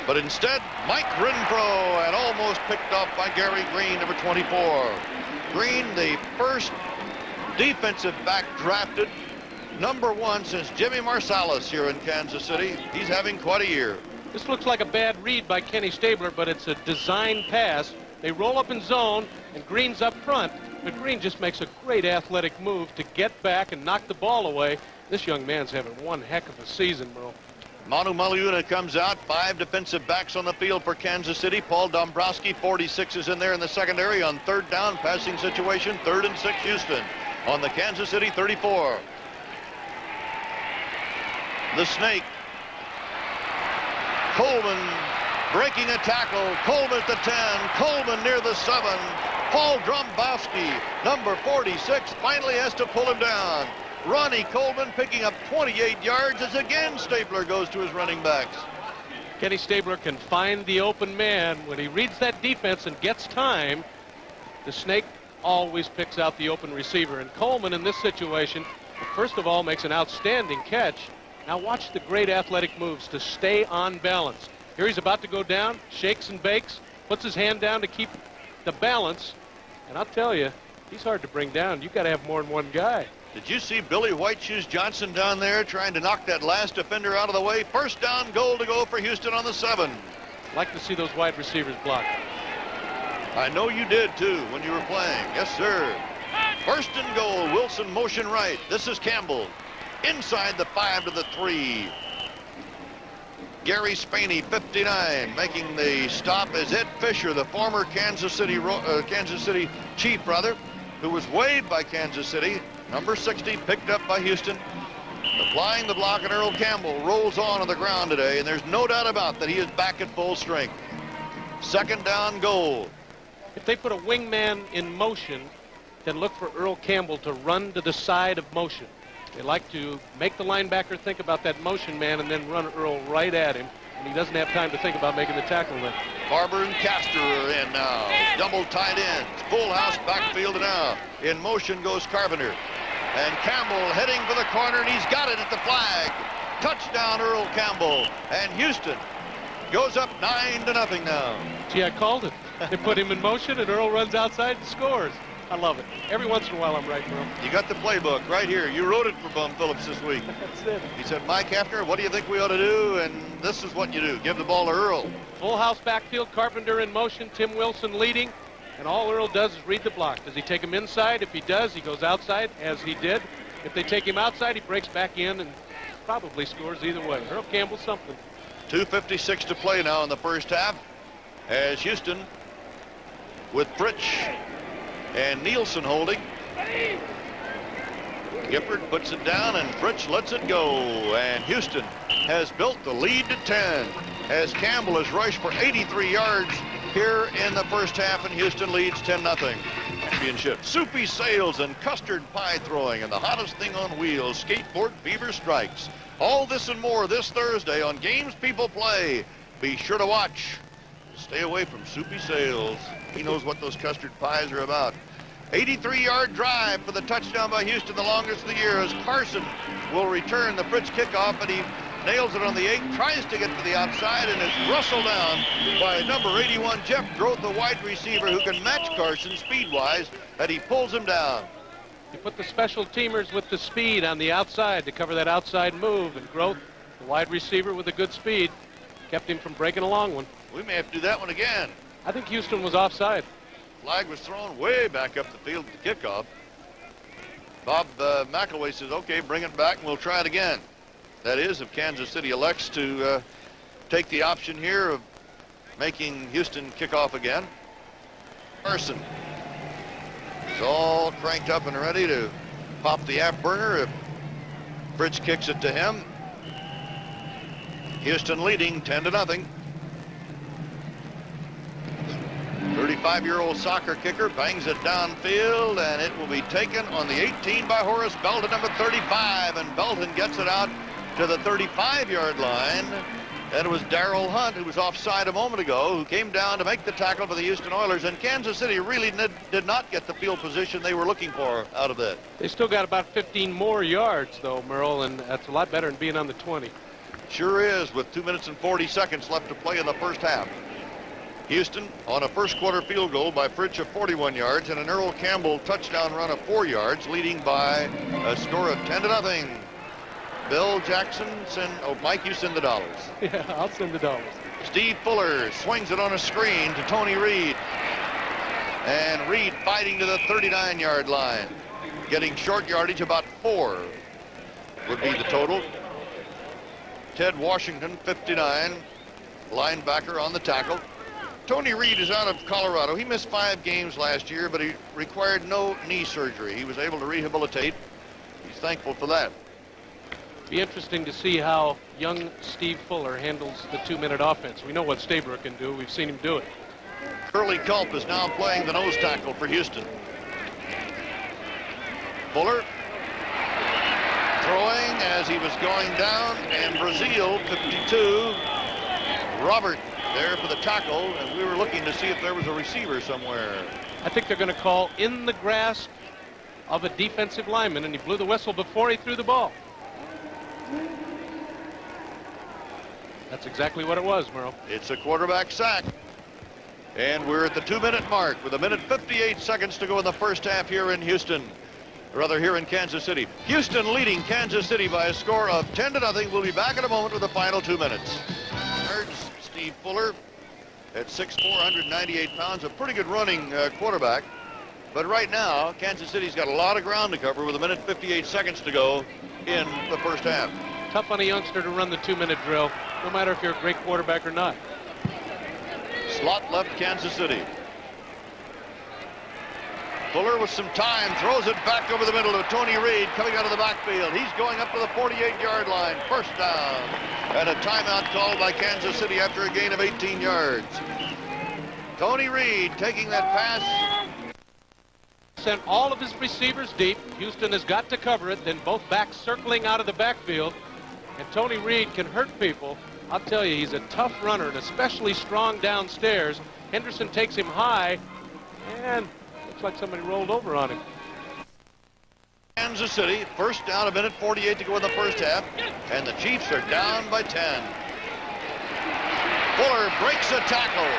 But instead, Mike Renfro, and almost picked off by Gary Green, number 24. Green, the first defensive back drafted, #1 since Jimmy Marsalis here in Kansas City. He's having quite a year. This looks like a bad read by Kenny Stabler, but it's a design pass. They roll up in zone, and Green's up front, but Green just makes a great athletic move to get back and knock the ball away. This young man's having one heck of a season, Merle. Manu Maliuna comes out. 5 defensive backs on the field for Kansas City. Paul Dombrowski, 46, is in there in the secondary on 3rd down passing situation. 3rd and 6 Houston on the Kansas City 34. The Snake. Coleman breaking a tackle. Coleman at the 10. Coleman near the 7. Paul Dombrowski, number 46, finally has to pull him down. Ronnie Coleman picking up 28 yards as again Stabler goes to his running backs. Kenny Stabler can find the open man. When he reads that defense and gets time, the Snake always picks out the open receiver. And Coleman in this situation, first of all, makes an outstanding catch. Now watch the great athletic moves to stay on balance. Here he's about to go down, shakes and bakes, puts his hand down to keep the balance. And I'll tell you, he's hard to bring down. You've got to have more than one guy. Did you see Billy White Shoes Johnson down there trying to knock that last defender out of the way? First down goal to go for Houston on the 7. Like to see those wide receivers block. I know you did too when you were playing. Yes, sir. First and goal. Wilson motion right. This is Campbell. Inside the 5 to the 3. Gary Spaney, 59, making the stop is Ed Fisher, the former Kansas City Chief, who was waived by Kansas City. Number 60, picked up by Houston. Applying the block, and Earl Campbell rolls on the ground today, and there's no doubt about that he is back at full strength. 2nd down goal. If they put a wingman in motion, then look for Earl Campbell to run to the side of motion. They like to make the linebacker think about that motion man and then run Earl right at him, and he doesn't have time to think about making the tackle then. Barber and Castor are in now. Double tight ends. Full house backfield now. In motion goes Carpenter. And Campbell heading for the corner, and he's got it at the flag. Touchdown, Earl Campbell. And Houston goes up 9-0 now. Gee, I called it. They put him in motion, and Earl runs outside and scores. I love it. Every once in a while I'm right, Earl. You got the playbook right here. You wrote it for Bum Phillips this week. That's it. He said, Mike Hefner, what do you think we ought to do? And this is what you do. Give the ball to Earl. Full house backfield, Carpenter in motion, Tim Wilson leading. And all Earl does is read the block. Does he take him inside? If he does, he goes outside, as he did. If they take him outside, he breaks back in and probably scores either way. Earl Campbell something. 2:56 to play now in the first half as Houston with Fritsch and Nielsen holding. Gifford puts it down and Fritsch lets it go. And Houston has built the lead to 10 as Campbell has rushed for 83 yards here in the first half, and Houston leads 10-0. Championship. Soupy sales and custard pie throwing and the hottest thing on wheels. Skateboard fever strikes. All this and more this Thursday on Games People Play. Be sure to watch. Stay away from Soupy sales. He knows what those custard pies are about. 83-yard drive for the touchdown by Houston, the longest of the year, as Carson will return the Fritsch kickoff, and he nails it on the 8, tries to get to the outside, and is rustled down by number 81, Jeff Groth, the wide receiver who can match Carson speed-wise, and he pulls him down. You put the special teamers with the speed on the outside to cover that outside move, and Groth, the wide receiver with a good speed, kept him from breaking a long one. We may have to do that one again. I think Houston was offside. Flag was thrown way back up the field at the kickoff. Bob McElway says, okay, bring it back and we'll try it again. That is, if Kansas City elects to take the option here of making Houston kick off again. Carson is all cranked up and ready to pop the afterburner if Fritsch kicks it to him. Houston leading 10-0. 35-year-old soccer kicker bangs it downfield, and it will be taken on the 18 by Horace Belton, number 35, and Belton gets it out to the 35-yard line. And it was Darrell Hunt, who was offside a moment ago, who came down to make the tackle for the Houston Oilers, and Kansas City really did not get the field position they were looking for out of that. They still got about 15 more yards, though, Merle, and that's a lot better than being on the 20. Sure is, with 2 minutes and 40 seconds left to play in the first half. Houston on a first quarter field goal by Fritsch of 41 yards and an Earl Campbell touchdown run of 4 yards, leading by a score of 10-0. Bill Jackson, Mike, you send the dollars. Yeah, I'll send the dollars. Steve Fuller swings it on a screen to Tony Reed. And Reed fighting to the 39-yard line. Getting short yardage, about 4 would be the total. Ted Washington, 59, linebacker on the tackle. Tony Reed is out of Colorado. He missed 5 games last year, but he required no knee surgery. He was able to rehabilitate. He's thankful for that. Be interesting to see how young Steve Fuller handles the 2-minute offense. We know what Staybrook can do. We've seen him do it. Curly Culp is now playing the nose tackle for Houston. Fuller throwing as he was going down, and Brazil, 52. Robert there for the tackle, and we were looking to see if there was a receiver somewhere. I think they're going to call in the grasp of a defensive lineman, and he blew the whistle before he threw the ball. That's exactly what it was, Merle. It's a quarterback sack. And we're at the 2-minute mark with 1:58 seconds to go in the first half here in Houston. Rather, here in Kansas City. Houston leading Kansas City by a score of 10-0. We'll be back in a moment with the final 2 minutes. Steve Fuller at 6'4", 198 pounds, a pretty good running quarterback. But right now, Kansas City's got a lot of ground to cover with 1:58 seconds to go in the first half. Tough on a youngster to run the 2-minute drill, no matter if you're a great quarterback or not. Slot left Kansas City. Fuller with some time throws it back over the middle to Tony Reed coming out of the backfield. He's going up to the 48-yard line. First down. And a timeout called by Kansas City after a gain of 18 yards. Tony Reed taking that pass. Sent all of his receivers deep. Houston has got to cover it. Then both backs circling out of the backfield. And Tony Reed can hurt people. I'll tell you, he's a tough runner and especially strong downstairs. Henderson takes him high, and looks like somebody rolled over on him. Kansas City, first down, 1:48 to go in the first half, and the Chiefs are down by 10. Fuller breaks a tackle.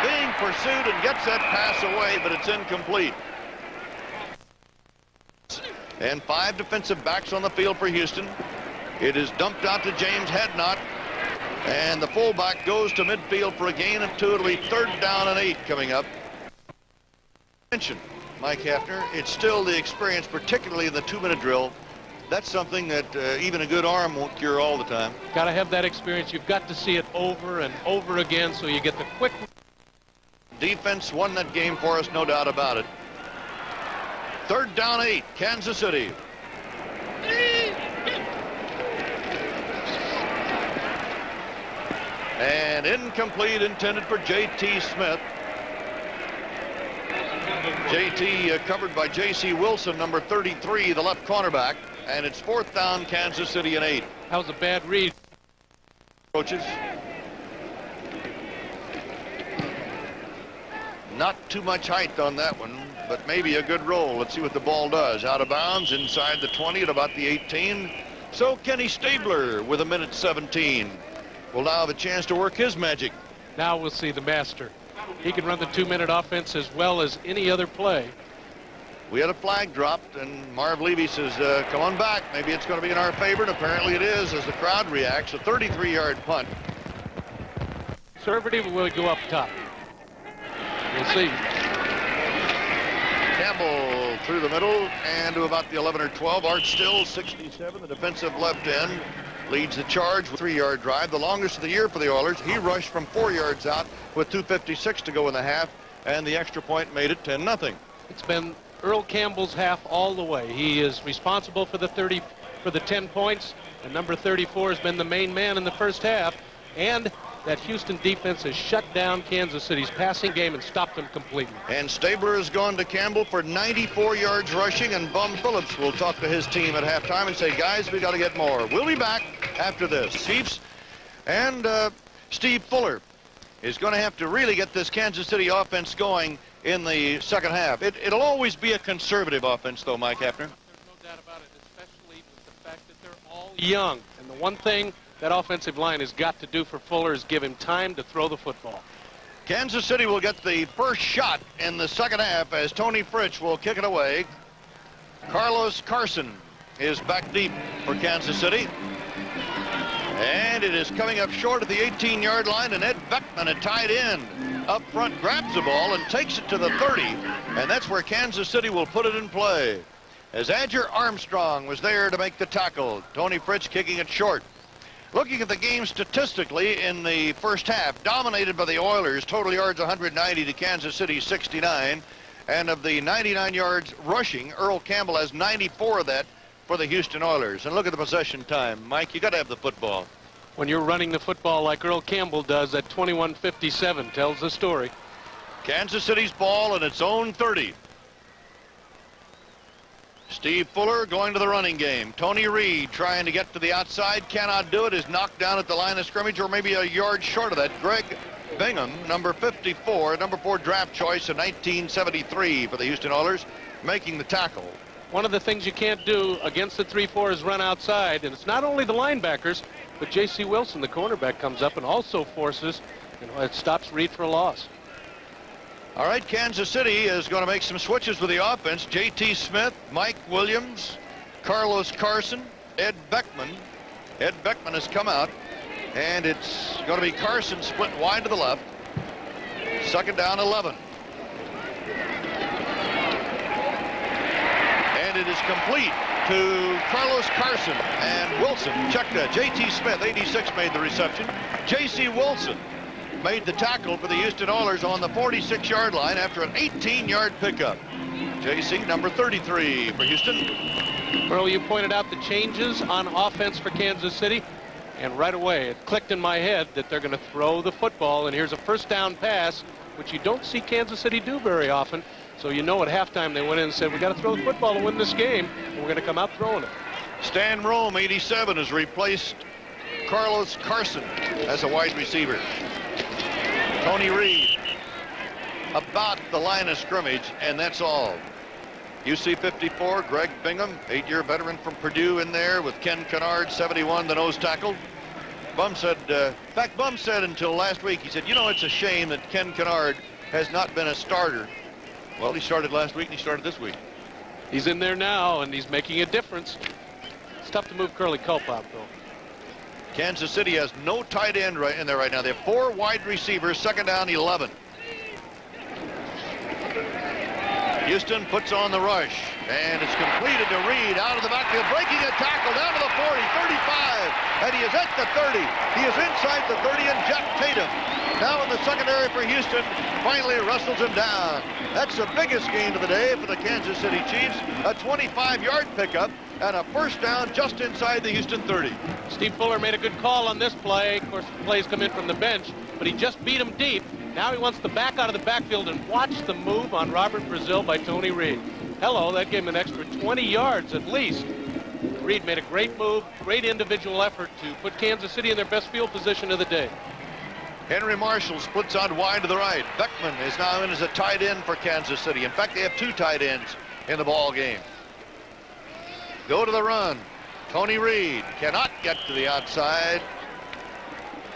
Being pursued and gets that pass away, but it's incomplete. And 5 defensive backs on the field for Houston. It is dumped out to James Hadnot, and the fullback goes to midfield for a gain of 2. It'll be 3rd down and 8 coming up. Mike Hafner, it's still the experience, particularly in the 2-minute drill. That's something that even a good arm won't cure all the time. Got to have that experience. You've got to see it over and over again so you get the quick Defense won that game for us, no doubt about it. 3rd down 8, Kansas City. And incomplete, intended for J.T. Smith. J.T. covered by J.C. Wilson, number 33, the left cornerback. And it's 4th down, Kansas City, and 8. That was a bad read. Coaches. Not too much height on that one, but maybe a good roll. Let's see what the ball does. Out of bounds, inside the 20 at about the 18. So Kenny Stabler with 1:17 will now have a chance to work his magic. Now we'll see the master. He can run the 2-minute offense as well as any other play. We had a flag dropped, and Marv Levy says, come on back. Maybe it's going to be in our favor, and apparently it is as the crowd reacts. A 33-yard punt. Conservative will go up top. We'll see. Campbell through the middle and to about the 11 or 12. Art Still, 67, the defensive left end, leads the charge with a 3-yard drive, the longest of the year for the Oilers. He rushed from 4 yards out with 2:56 to go in the half, and the extra point made it 10-0. It's been Earl Campbell's half all the way. He is responsible for the 10 points, and number 34 has been the main man in the first half, and that Houston defense has shut down Kansas City's passing game and stopped them completely. And Stabler has gone to Campbell for 94 yards rushing, and Bum Phillips will talk to his team at halftime and say, guys, we got to get more. We'll be back after this. Chiefs and Steve Fuller is going to have to really get this Kansas City offense going in the second half. It'll always be a conservative offense, though, Mike Hafner. There's no doubt about it, especially with the fact that they're all young. And the one thing that offensive line has got to do for Fuller is give him time to throw the football. Kansas City will get the first shot in the second half as Tony Fritsch will kick it away. Carlos Carson is back deep for Kansas City. And it is coming up short at the 18-yard line, and Ed Beckman, a tight end, up front grabs the ball and takes it to the 30, and that's where Kansas City will put it in play. As Adger Armstrong was there to make the tackle, Tony Fritsch kicking it short. Looking at the game statistically in the first half, dominated by the Oilers, total yards 190 to Kansas City 69, and of the 99 yards rushing, Earl Campbell has 94 of that for the Houston Oilers. And look at the possession time. Mike, you got to have the football. When you're running the football like Earl Campbell does at 21:57, tells the story. Kansas City's ball in its own 30. Steve Fuller going to the running game. Tony Reed trying to get to the outside, cannot do it, is knocked down at the line of scrimmage, or maybe a yard short of that. Greg Bingham, number 54, number 4 draft choice in 1973 for the Houston Oilers, making the tackle. One of the things you can't do against the 3-4 is run outside, and it's not only the linebackers, but J.C. Wilson, the cornerback, comes up and also forces, and it stops Reed for a loss. All right, Kansas City is going to make some switches with the offense. J.T. Smith, Mike Williams, Carlos Carson, Ed Beckman. Ed Beckman has come out, and it's going to be Carson split wide to the left. Second down, 11. And it is complete to Carlos Carson, and Wilson checked that. J.T. Smith, 86, made the reception. J.C. Wilson made the tackle for the Houston Oilers on the 46-yard line after an 18-yard pickup. J.C., number 33 for Houston. Earl, you pointed out the changes on offense for Kansas City, and right away it clicked in my head that they're going to throw the football, and here's a first down pass, which you don't see Kansas City do very often. So you know at halftime they went in and said, we got to throw the football to win this game, and we're going to come out throwing it. Stan Rome, 87, has replaced Carlos Carson as a wide receiver. Tony Reed about the line of scrimmage, and that's all. UC 54, Greg Bingham, 8-year veteran from Purdue in there with Ken Kennard, 71, the nose tackle. Bum said, in fact, Bum said until last week, he said, you know, it's a shame that Ken Kennard has not been a starter. Well, he started last week and he started this week. He's in there now, and he's making a difference. It's tough to move Curly Culp out, though. Kansas City has no tight end right in there right now. They have 4 wide receivers, second down, 11. Houston puts on the rush, and it's completed to Reed out of the backfield, breaking a tackle down to the 40, 35, and he is at the 30. He is inside the 30, and Jack Tatum, now in the secondary for Houston, finally wrestles him down. That's the biggest gain of the day for the Kansas City Chiefs. A 25-yard pickup and a first down just inside the Houston 30. Steve Fuller made a good call on this play. Of course, the plays come in from the bench, but he just beat him deep. Now he wants to back out of the backfield and watch the move on Robert Brazil by Tony Reed. Hello, that gave him an extra 20 yards at least. Reed made a great move, great individual effort to put Kansas City in their best field position of the day. Henry Marshall splits out wide to the right. Beckman is now in as a tight end for Kansas City. In fact, they have two tight ends in the ball game. Go to the run. Tony Reed cannot get to the outside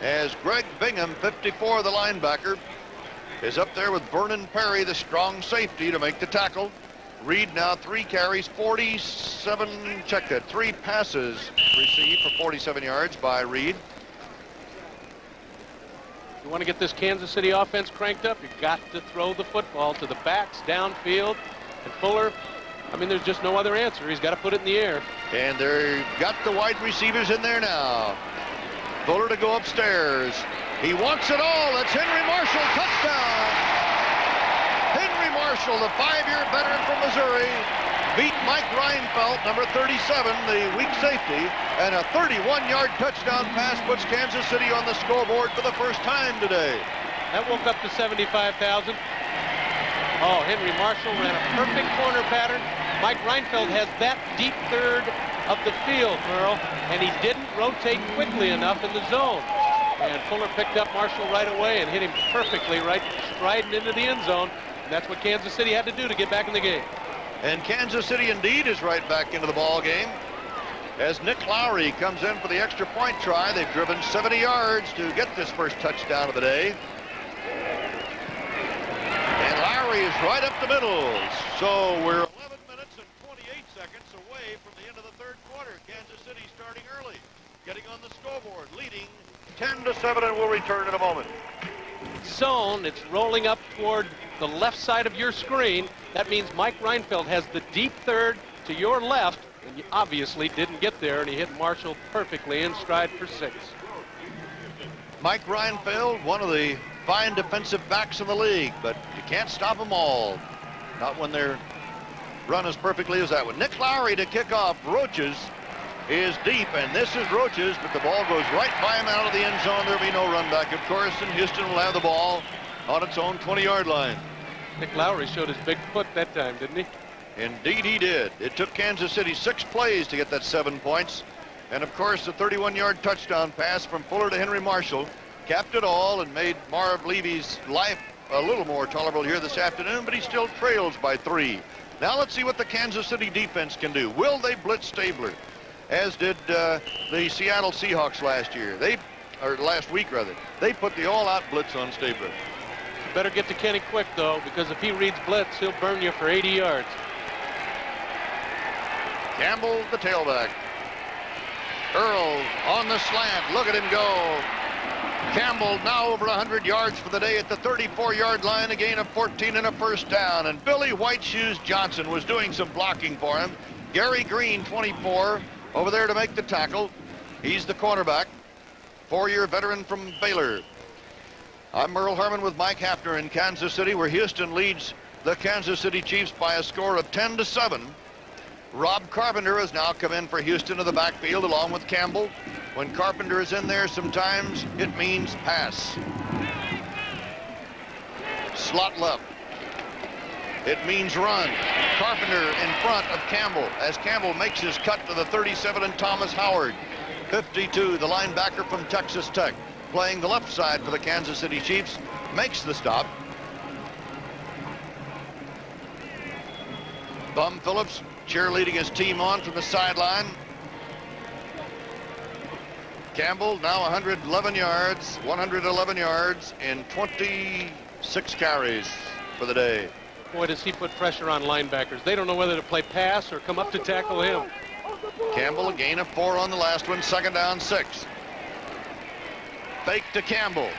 as Greg Bingham, 54, the linebacker, is up there with Vernon Perry, the strong safety, to make the tackle. Reed now 3 carries, 47, check that, 3 passes received for 47 yards by Reed. You want to get this Kansas City offense cranked up, you've got to throw the football to the backs downfield. And Fuller, I mean, there's just no other answer. He's got to put it in the air. And they've got the wide receivers in there now. Fuller to go upstairs. He wants it all. That's Henry Marshall, touchdown. Henry Marshall, the 5-year veteran from Missouri, beat Mike Reinfeldt, number 37, the weak safety, and a 31-yard touchdown pass puts Kansas City on the scoreboard for the first time today. That woke up to 75,000. Oh, Henry Marshall ran a perfect corner pattern. Mike Reinfeldt has that deep third of the field, Merle, and he didn't rotate quickly enough in the zone. And Fuller picked up Marshall right away and hit him perfectly, right striding into the end zone. And that's what Kansas City had to do to get back in the game. And Kansas City indeed is right back into the ball game as Nick Lowry comes in for the extra point try. They've driven 70 yards to get this first touchdown of the day. And Lowry is right up the middle. So we're 11 minutes and 28 seconds away from the end of the third quarter. Kansas City starting early, getting on the scoreboard, leading 10-7, and we'll return in a moment. Zone, it's rolling up toward the left side of your screen. That means Mike Reinfeldt has the deep third to your left, and you obviously didn't get there, and he hit Marshall perfectly in stride for 6. Mike Reinfeldt, one of the fine defensive backs in the league, but you can't stop them all. Not when their run as perfectly as that one. Nick Lowry to kick off. Roaches is deep, and this is Roaches, but the ball goes right by him out of the end zone. There'll be no run back, of course, and Houston will have the ball on its own 20-yard line. Nick Lowry showed his big foot that time, didn't he? Indeed he did. It took Kansas City 6 plays to get that 7 points. And of course, the 31-yard touchdown pass from Fuller to Henry Marshall capped it all and made Marv Levy's life a little more tolerable here this afternoon, but he still trails by 3. Now let's see what the Kansas City defense can do. Will they blitz Stabler, as did the Seattle Seahawks last week rather. They put the all-out blitz on Stabler. Better get to Kenny quick, though, because if he reads blitz, he'll burn you for 80 yards. Campbell, the tailback. Earl on the slant. Look at him go. Campbell now over 100 yards for the day at the 34-yard line, a gain of 14 and a first down. And Billy White Shoes Johnson was doing some blocking for him. Gary Green, 24, over there to make the tackle. He's the cornerback, 4-year veteran from Baylor. I'm Merle Harmon with Mike Hafner in Kansas City, where Houston leads the Kansas City Chiefs by a score of 10-7. Rob Carpenter has now come in for Houston to the backfield along with Campbell. When Carpenter is in there, sometimes it means pass. Slot left. It means run. Carpenter in front of Campbell as Campbell makes his cut to the 37 and Thomas Howard. 52, the linebacker from Texas Tech, playing the left side for the Kansas City Chiefs, makes the stop. Bum Phillips cheerleading his team on from the sideline. Campbell now 111 yards in 26 carries for the day. Boy, does he put pressure on linebackers. They don't know whether to play pass or come up to tackle him. Campbell, a gain of 4 on the last one, 2nd down 6. Fake to Campbell.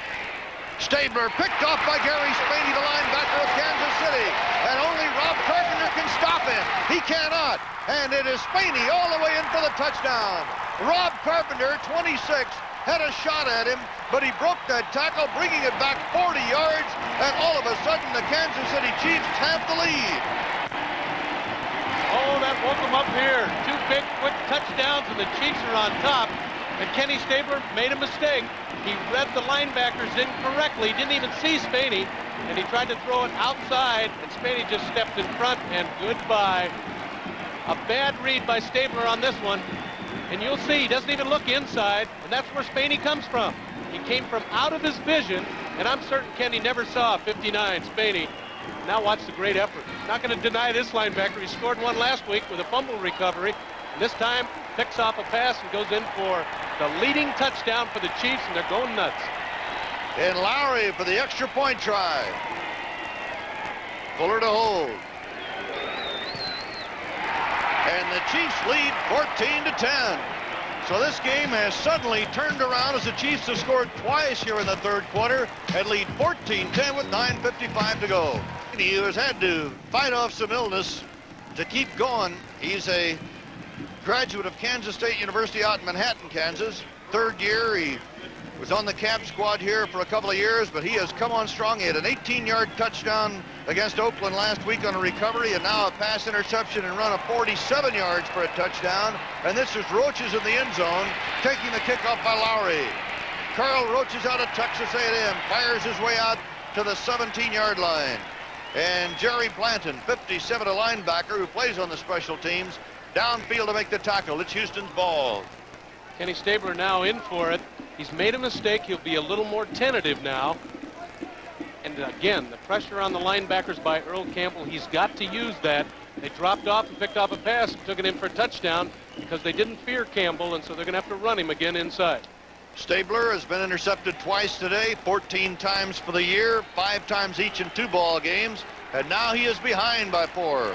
Stabler picked off by Gary Spaney, the linebacker of Kansas City. And only Rob Carpenter can stop him. He cannot. And it is Spaney all the way in for the touchdown. Rob Carpenter, 26, had a shot at him, but he broke that tackle, bringing it back 40 yards, and all of a sudden the Kansas City Chiefs have the lead. Oh, that woke them up here. Two big, quick touchdowns, and the Chiefs are on top. And Kenny Stabler made a mistake. He read the linebackers incorrectly, didn't even see Spaney, and he tried to throw it outside, and Spaney just stepped in front, and goodbye. A bad read by Stabler on this one. And you'll see, he doesn't even look inside, and that's where Spaney comes from. He came from out of his vision, and I'm certain Kenny never saw 59, Spaney. Now watch the great effort. Not going to deny this linebacker. He scored one last week with a fumble recovery. And this time, picks off a pass and goes in for the leading touchdown for the Chiefs, and they're going nuts. And Lowry for the extra point try. Fuller to hold. And the Chiefs lead 14-10. So this game has suddenly turned around as the Chiefs have scored twice here in the third quarter and lead 14-10 with 9:55 to go. He has had to fight off some illness to keep going. He's a graduate of Kansas State University out in Manhattan, Kansas. Third year, he was on the Cab squad here for a couple of years, but he has come on strong. He had an 18-yard touchdown against Oakland last week on a recovery, and now a pass interception and run of 47 yards for a touchdown. And this is Roaches in the end zone, taking the kickoff by Lowry. Carl Roaches out of Texas A&M, fires his way out to the 17-yard line. And Jerry Blanton, 57, a linebacker who plays on the special teams, downfield to make the tackle. It's Houston's ball. Kenny Stabler now in for it. He's made a mistake. He'll be a little more tentative now. And again, the pressure on the linebackers by Earl Campbell, he's got to use that. They dropped off and picked off a pass and took it in for a touchdown because they didn't fear Campbell, and so they're going to have to run him again inside. Stabler has been intercepted twice today, 14 times for the year, 5 times each in 2 ball games, and now he is behind by 4.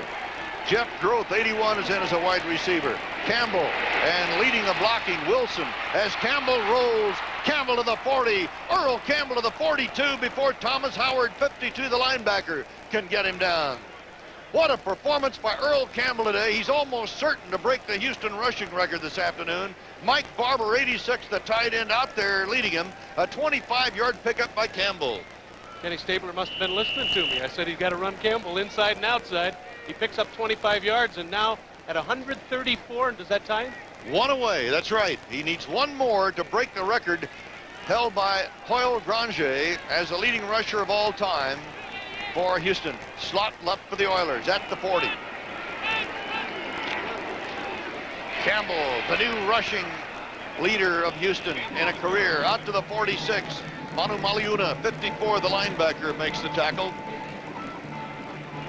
Jeff Groth, 81, is in as a wide receiver. Campbell, and leading the blocking, Wilson, as Campbell rolls. Campbell to the 40, Earl Campbell to the 42 before Thomas Howard, 52, the linebacker, can get him down. What a performance by Earl Campbell today. He's almost certain to break the Houston rushing record this afternoon. Mike Barber, 86, the tight end out there leading him. A 25-yard pickup by Campbell. Kenny Stabler must have been listening to me. I said he's got to run Campbell inside and outside. He picks up 25 yards, and now at 134, and does that tie him? One away, that's right. He needs one more to break the record held by Hoyle Granger as the leading rusher of all time for Houston. Slot left for the Oilers at the 40. Campbell, the new rushing leader of Houston in a career, out to the 46. Manu Maliuna, 54, the linebacker, makes the tackle.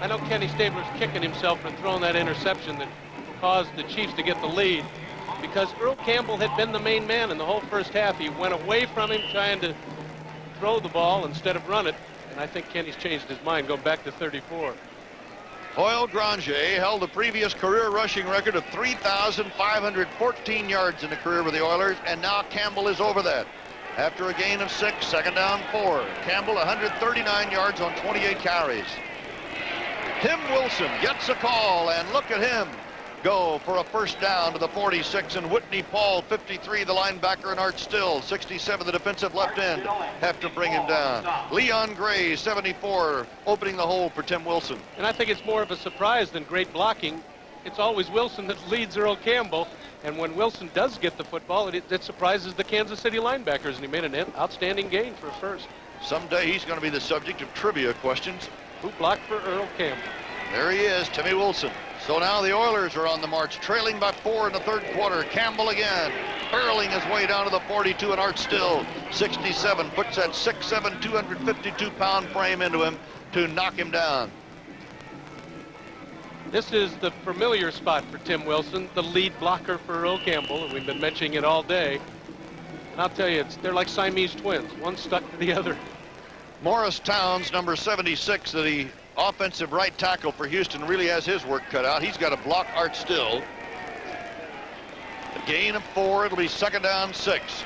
I know Kenny Stabler's kicking himself for throwing that interception that caused the Chiefs to get the lead, because Earl Campbell had been the main man in the whole first half. He went away from him trying to throw the ball instead of run it, and I think Kenny's changed his mind, going back to 34. Hoyle Granger held the previous career rushing record of 3,514 yards in a career with the Oilers, and now Campbell is over that. After a gain of 6, second down 4. Campbell 139 yards on 28 carries. Tim Wilson gets a call, and look at him go for a first down to the 46, and Whitney Paul, 53, the linebacker, and Art Still, 67, the defensive left end, have to bring him down. Leon Gray, 74, opening the hole for Tim Wilson. And I think it's more of a surprise than great blocking. It's always Wilson that leads Earl Campbell, and when Wilson does get the football, it surprises the Kansas City linebackers, and he made an outstanding gain for a first. Someday he's going to be the subject of trivia questions. Who blocked for Earl Campbell? There he is, Timmy Wilson. So now the Oilers are on the march, trailing by 4 in the third quarter. Campbell again, barreling his way down to the 42, and Art Still, 67, puts that 6'7", 252-pound frame into him to knock him down. This is the familiar spot for Tim Wilson, the lead blocker for Earl Campbell, and we've been mentioning it all day. And I'll tell you, they're like Siamese twins, one stuck to the other. Morris Towns, number 76, the offensive right tackle for Houston, really has his work cut out. He's got to block Art Still. A gain of 4, it'll be second down 6.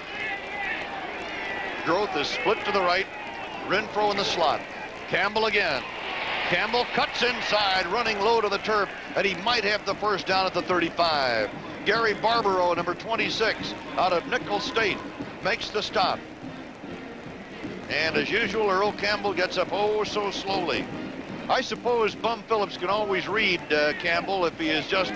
Groth is split to the right. Renfro in the slot. Campbell again. Campbell cuts inside, running low to the turf, and he might have the first down at the 35. Gary Barbaro, number 26, out of Nicholls State, makes the stop. And as usual, Earl Campbell gets up oh so slowly. I suppose Bum Phillips can always read Campbell if he is just,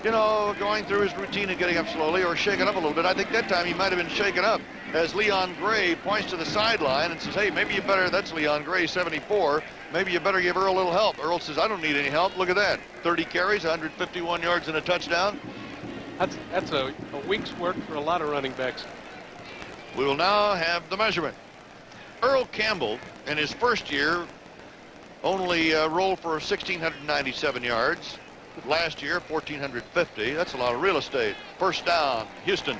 you know, going through his routine and getting up slowly or shaking up a little bit. I think that time he might have been shaken up as Leon Gray points to the sideline and says, hey, maybe you better, that's Leon Gray, 74, maybe you better give Earl a little help. Earl says, I don't need any help. Look at that. 30 carries, 151 yards and a touchdown. That's a week's work for a lot of running backs. We will now have the measurement. Earl Campbell, in his first year, only rolled for 1,697 yards. Last year, 1,450. That's a lot of real estate. First down, Houston.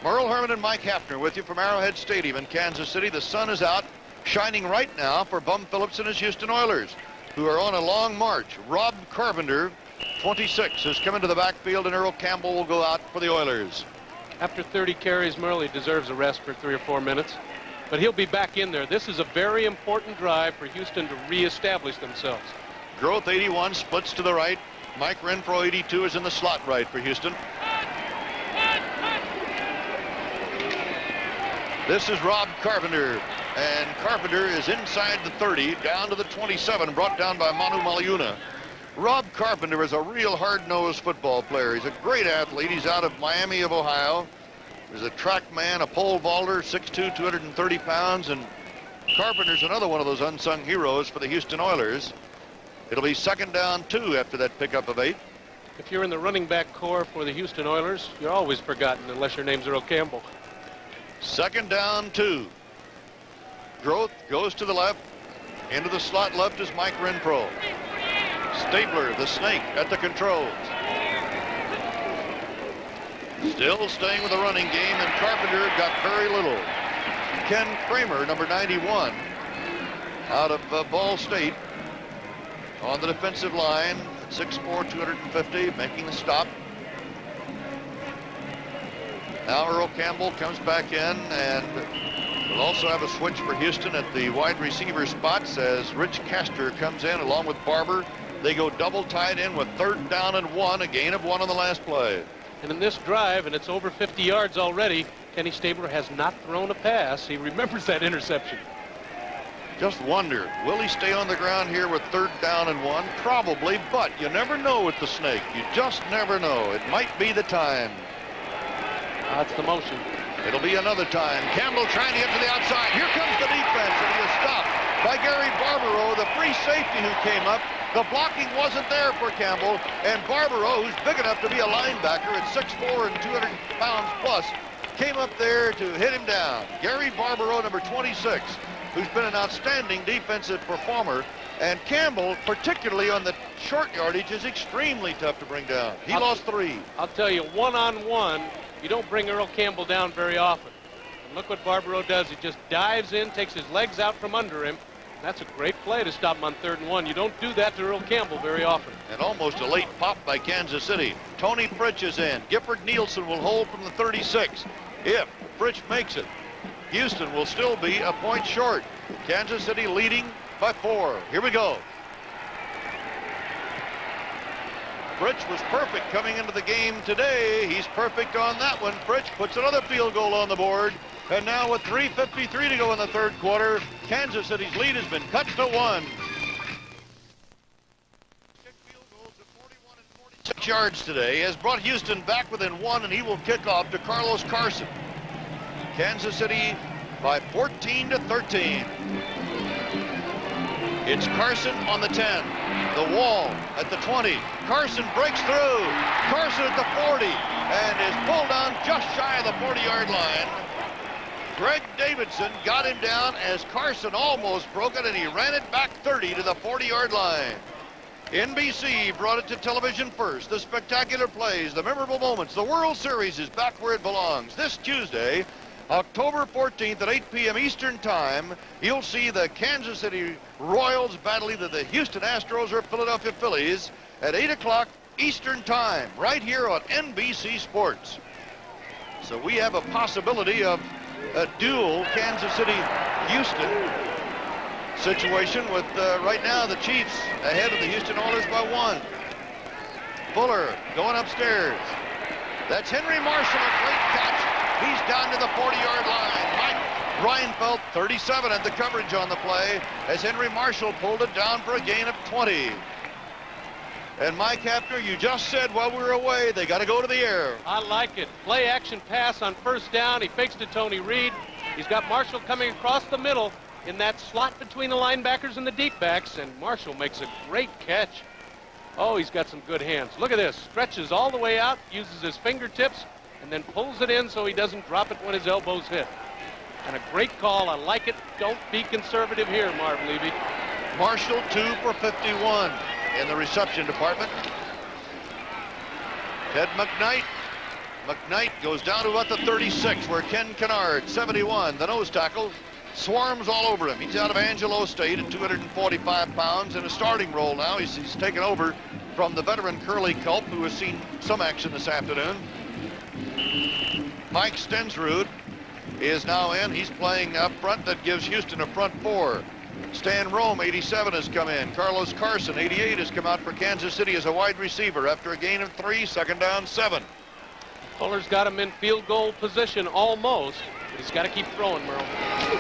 Merle Herman and Mike Hafner with you from Arrowhead Stadium in Kansas City. The sun is out, shining right now for Bum Phillips and his Houston Oilers, who are on a long march. Rob Carpenter, 26, has come into the backfield, and Earl Campbell will go out for the Oilers. After 30 carries, Murley deserves a rest for 3 or 4 minutes, but he'll be back in there. This is a very important drive for Houston to reestablish themselves. Groth, 81, splits to the right. Mike Renfro, 82, is in the slot right for Houston. This is Rob Carpenter, and Carpenter is inside the 30, down to the 27, brought down by Manu Maliuna. Rob Carpenter is a real hard-nosed football player. He's a great athlete. He's out of Miami of Ohio. He's a track man, a pole vaulter, 6'2", 230 pounds, and Carpenter's another one of those unsung heroes for the Houston Oilers. It'll be second down 2 after that pickup of 8. If you're in the running back core for the Houston Oilers, you're always forgotten unless your name's Earl Campbell. Second down 2. Groth goes to the left. Into the slot left is Mike Renfro. Stabler, the snake, at the controls. Still staying with the running game, and Carpenter got very little. Ken Kramer, number 91, out of Ball State, on the defensive line, 6'4", 250, making the stop. Now Earl Campbell comes back in, and we'll also have a switch for Houston at the wide receiver spots as Rich Castor comes in along with Barber. They go double tied in with 3rd down and 1, a gain of 1 on the last play. And in this drive, and it's over 50 yards already, Kenny Stabler has not thrown a pass. He remembers that interception. Just wonder, will he stay on the ground here with 3rd down and 1? Probably, but you never know with the snake. You just never know. It might be the time. That's the motion. It'll be another time. Campbell trying to get to the outside. Here comes the defense, and he is stopped by Gary Barbaro, the free safety who came up. The blocking wasn't there for Campbell, and Barbaro, who's big enough to be a linebacker at 6'4" and 200 pounds plus, came up there to hit him down. Gary Barbaro, number 26, who's been an outstanding defensive performer, and Campbell, particularly on the short yardage, is extremely tough to bring down. He lost 3. I'll tell you, one-on-one, you don't bring Earl Campbell down very often. And look what Barbaro does. He just dives in, takes his legs out from under him. That's a great play to stop him on 3rd and 1. You don't do that to Earl Campbell very often. And almost a late pop by Kansas City. Tony Fritsch is in. Gifford Nielsen will hold from the 36. If Fritsch makes it, Houston will still be a point short. Kansas City leading by 4. Here we go. Fritsch was perfect coming into the game today. He's perfect on that one. Fritsch puts another field goal on the board. And now with 3:53 to go in the 3rd quarter, Kansas City's lead has been cut to 1. Field goals of 41 and 46 yards today has brought Houston back within 1, and he will kick off to Carlos Carson. Kansas City by 14-13. It's Carson on the 10. The wall at the 20. Carson breaks through. Carson at the 40 and is pulled down just shy of the 40-yard line. Greg Davidson got him down as Carson almost broke it, and he ran it back 30 to the 40-yard line. NBC brought it to television first. The spectacular plays, the memorable moments. The World Series is back where it belongs. This Tuesday, October 14th at 8 p.m. Eastern Time, you'll see the Kansas City Royals battle either the Houston Astros or Philadelphia Phillies at 8 o'clock Eastern Time, right here on NBC Sports. So we have a possibility of a duel, Kansas City-Houston. situation with right now the Chiefs ahead of the Houston Oilers by 1. Fuller going upstairs. That's Henry Marshall, a great catch. He's down to the 40-yard line. Mike Reinfeldt, 37, had the coverage on the play as Henry Marshall pulled it down for a gain of 20. And Mike Hafner, you just said while we were away, they got to go to the air. I like it. Play action pass on first down. He fakes to Tony Reed. He's got Marshall coming across the middle in that slot between the linebackers and the deep backs, and Marshall makes a great catch. Oh, he's got some good hands. Look at this. Stretches all the way out, uses his fingertips, and then pulls it in so he doesn't drop it when his elbows hit. And a great call. I like it. Don't be conservative here, Marv Levy. Marshall 2 for 51 in the reception department. Ted McKnight. McKnight goes down to about the 36 where Ken Kennard, 71, the nose tackle, swarms all over him. He's out of Angelo State at 245 pounds in a starting role now. He's taken over from the veteran Curly Culp, who has seen some action this afternoon. Mike Stensrud is now in. He's playing up front. That gives Houston a front 4. Stan Rome, 87, has come in. Carlos Carson, 88, has come out for Kansas City as a wide receiver after a gain of 3, second down 7. Fuller's got him in field goal position almost. But he's got to keep throwing, Merle.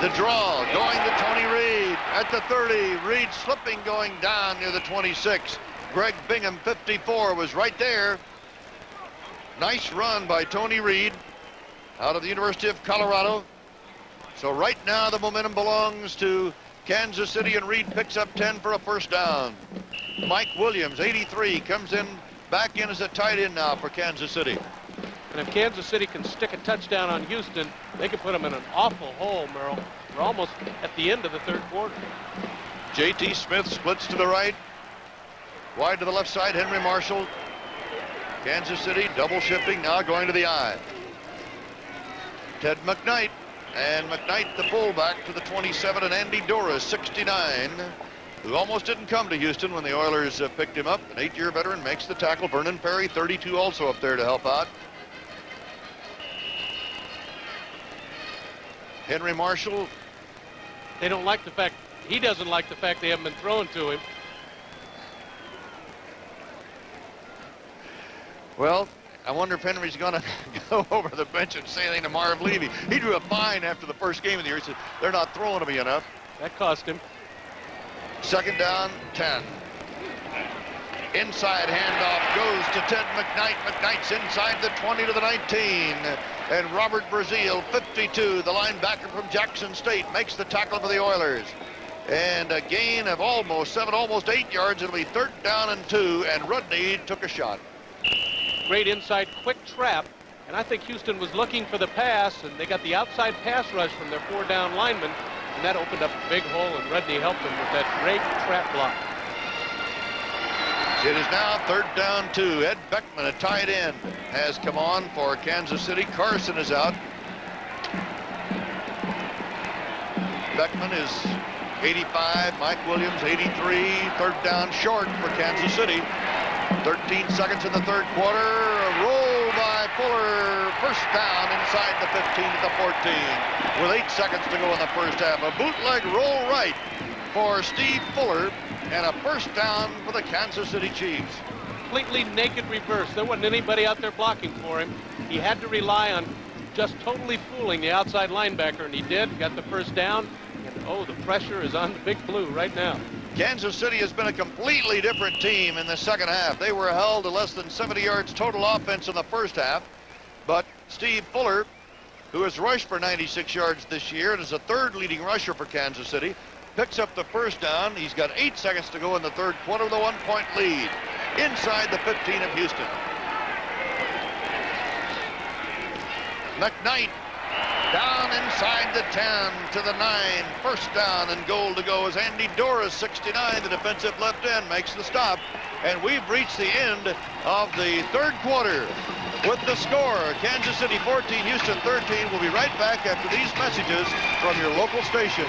The draw going to Tony Reed at the 30. Reed slipping going down near the 26. Greg Bingham, 54, was right there. Nice run by Tony Reed out of the University of Colorado. So right now the momentum belongs to Kansas City, and Reed picks up 10 for a first down. Mike Williams, 83, comes in back in as a tight end now for Kansas City. And if Kansas City can stick a touchdown on Houston, they can put them in an awful hole, Merle. We're almost at the end of the third quarter. J.T. Smith splits to the right. Wide to the left side, Henry Marshall. Kansas City double shifting, now going to the eye. Ted McKnight. And McKnight, the fullback, to the 27, and Andy Doris, 69, who almost didn't come to Houston when the Oilers picked him up. An 8-year veteran makes the tackle. Vernon Perry, 32, also up there to help out. Henry Marshall. They don't like the fact, he doesn't like the fact they haven't been thrown to him. Well, I wonder if Henry's going to go over the bench and say anything to Marv Levy. He drew a fine after the first game of the year. He said, they're not throwing to me enough. That cost him. Second down, 10. Inside handoff goes to Ted McKnight. McKnight's inside the 20 to the 19. And Robert Brazil, 52, the linebacker from Jackson State, makes the tackle for the Oilers. And a gain of almost 7, almost 8 yards. It'll be third down and 2, and Rudney took a shot. Great inside quick trap, and I think Houston was looking for the pass, and they got the outside pass rush from their 4-down lineman, and that opened up a big hole, and Rudney helped them with that great trap block. It is now third down 2. Ed Beckman, a tight end, has come on for Kansas City. Carson is out. Beckman is 85. Mike Williams, 83. Third down short for Kansas City. 13 seconds in the third quarter. A roll by Fuller. First down inside the 15 to the 14. With 8 seconds to go in the first half. A bootleg roll right for Steve Fuller. And a first down for the Kansas City Chiefs. Completely naked reverse. There wasn't anybody out there blocking for him. He had to rely on just totally fooling the outside linebacker, and he did. Got the first down. And oh, the pressure is on the Big Blue right now. Kansas City has been a completely different team in the second half. They were held to less than 70 yards total offense in the first half. But Steve Fuller, who has rushed for 96 yards this year and is the third leading rusher for Kansas City, picks up the first down. He's got 8 seconds to go in the third quarter with a 1-point lead inside the 15 of Houston. McKnight down inside the 10 to the 9. First down and goal to go as Andy Doris, 69, the defensive left end, makes the stop. And we've reached the end of the third quarter with the score. Kansas City 14, Houston 13. We'll be right back after these messages from your local station.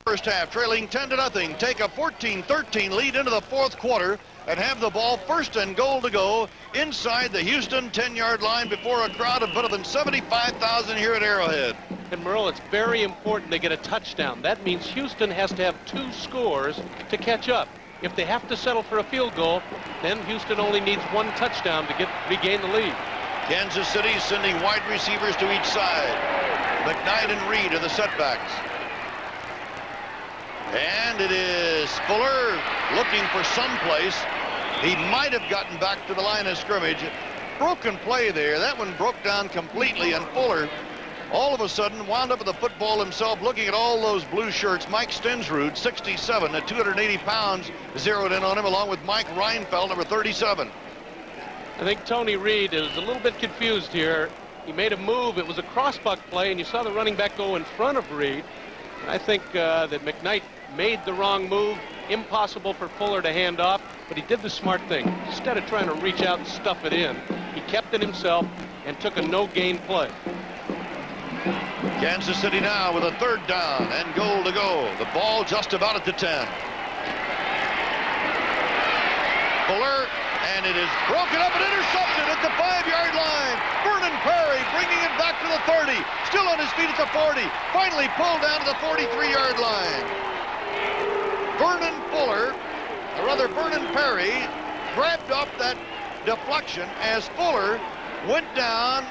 First half, trailing 10-0. Take a 14-13 lead into the fourth quarter and have the ball first and goal to go inside the Houston 10-yard line before a crowd of better than 75,000 here at Arrowhead. And Merle, it's very important they get a touchdown. That means Houston has to have 2 scores to catch up. If they have to settle for a field goal, then Houston only needs 1 touchdown to regain the lead. Kansas City sending wide receivers to each side. McKnight and Reed are the setbacks. And it is Fuller looking for someplace. He might have gotten back to the line of scrimmage. Broken play there. That one broke down completely, and Fuller all of a sudden wound up with the football himself, looking at all those blue shirts. Mike Stensrud, 67 at 280 pounds, zeroed in on him, along with Mike Reinfeldt, number 37. I think Tony Reed is a little bit confused here. He made a move. It was a crossbuck play, and you saw the running back go in front of Reed. And I think that McKnight made the wrong move. Impossible for Fuller to hand off, but he did the smart thing. Instead of trying to reach out and stuff it in, he kept it himself and took a no-gain play. Kansas City now with a 3rd down and goal to go. The ball just about at the 10. Fuller, and it is broken up and intercepted at the 5-yard line. Vernon Perry bringing it back to the 30. Still on his feet at the 40. Finally pulled down to the 43-yard line. Vernon Perry grabbed up that deflection as Fuller went down.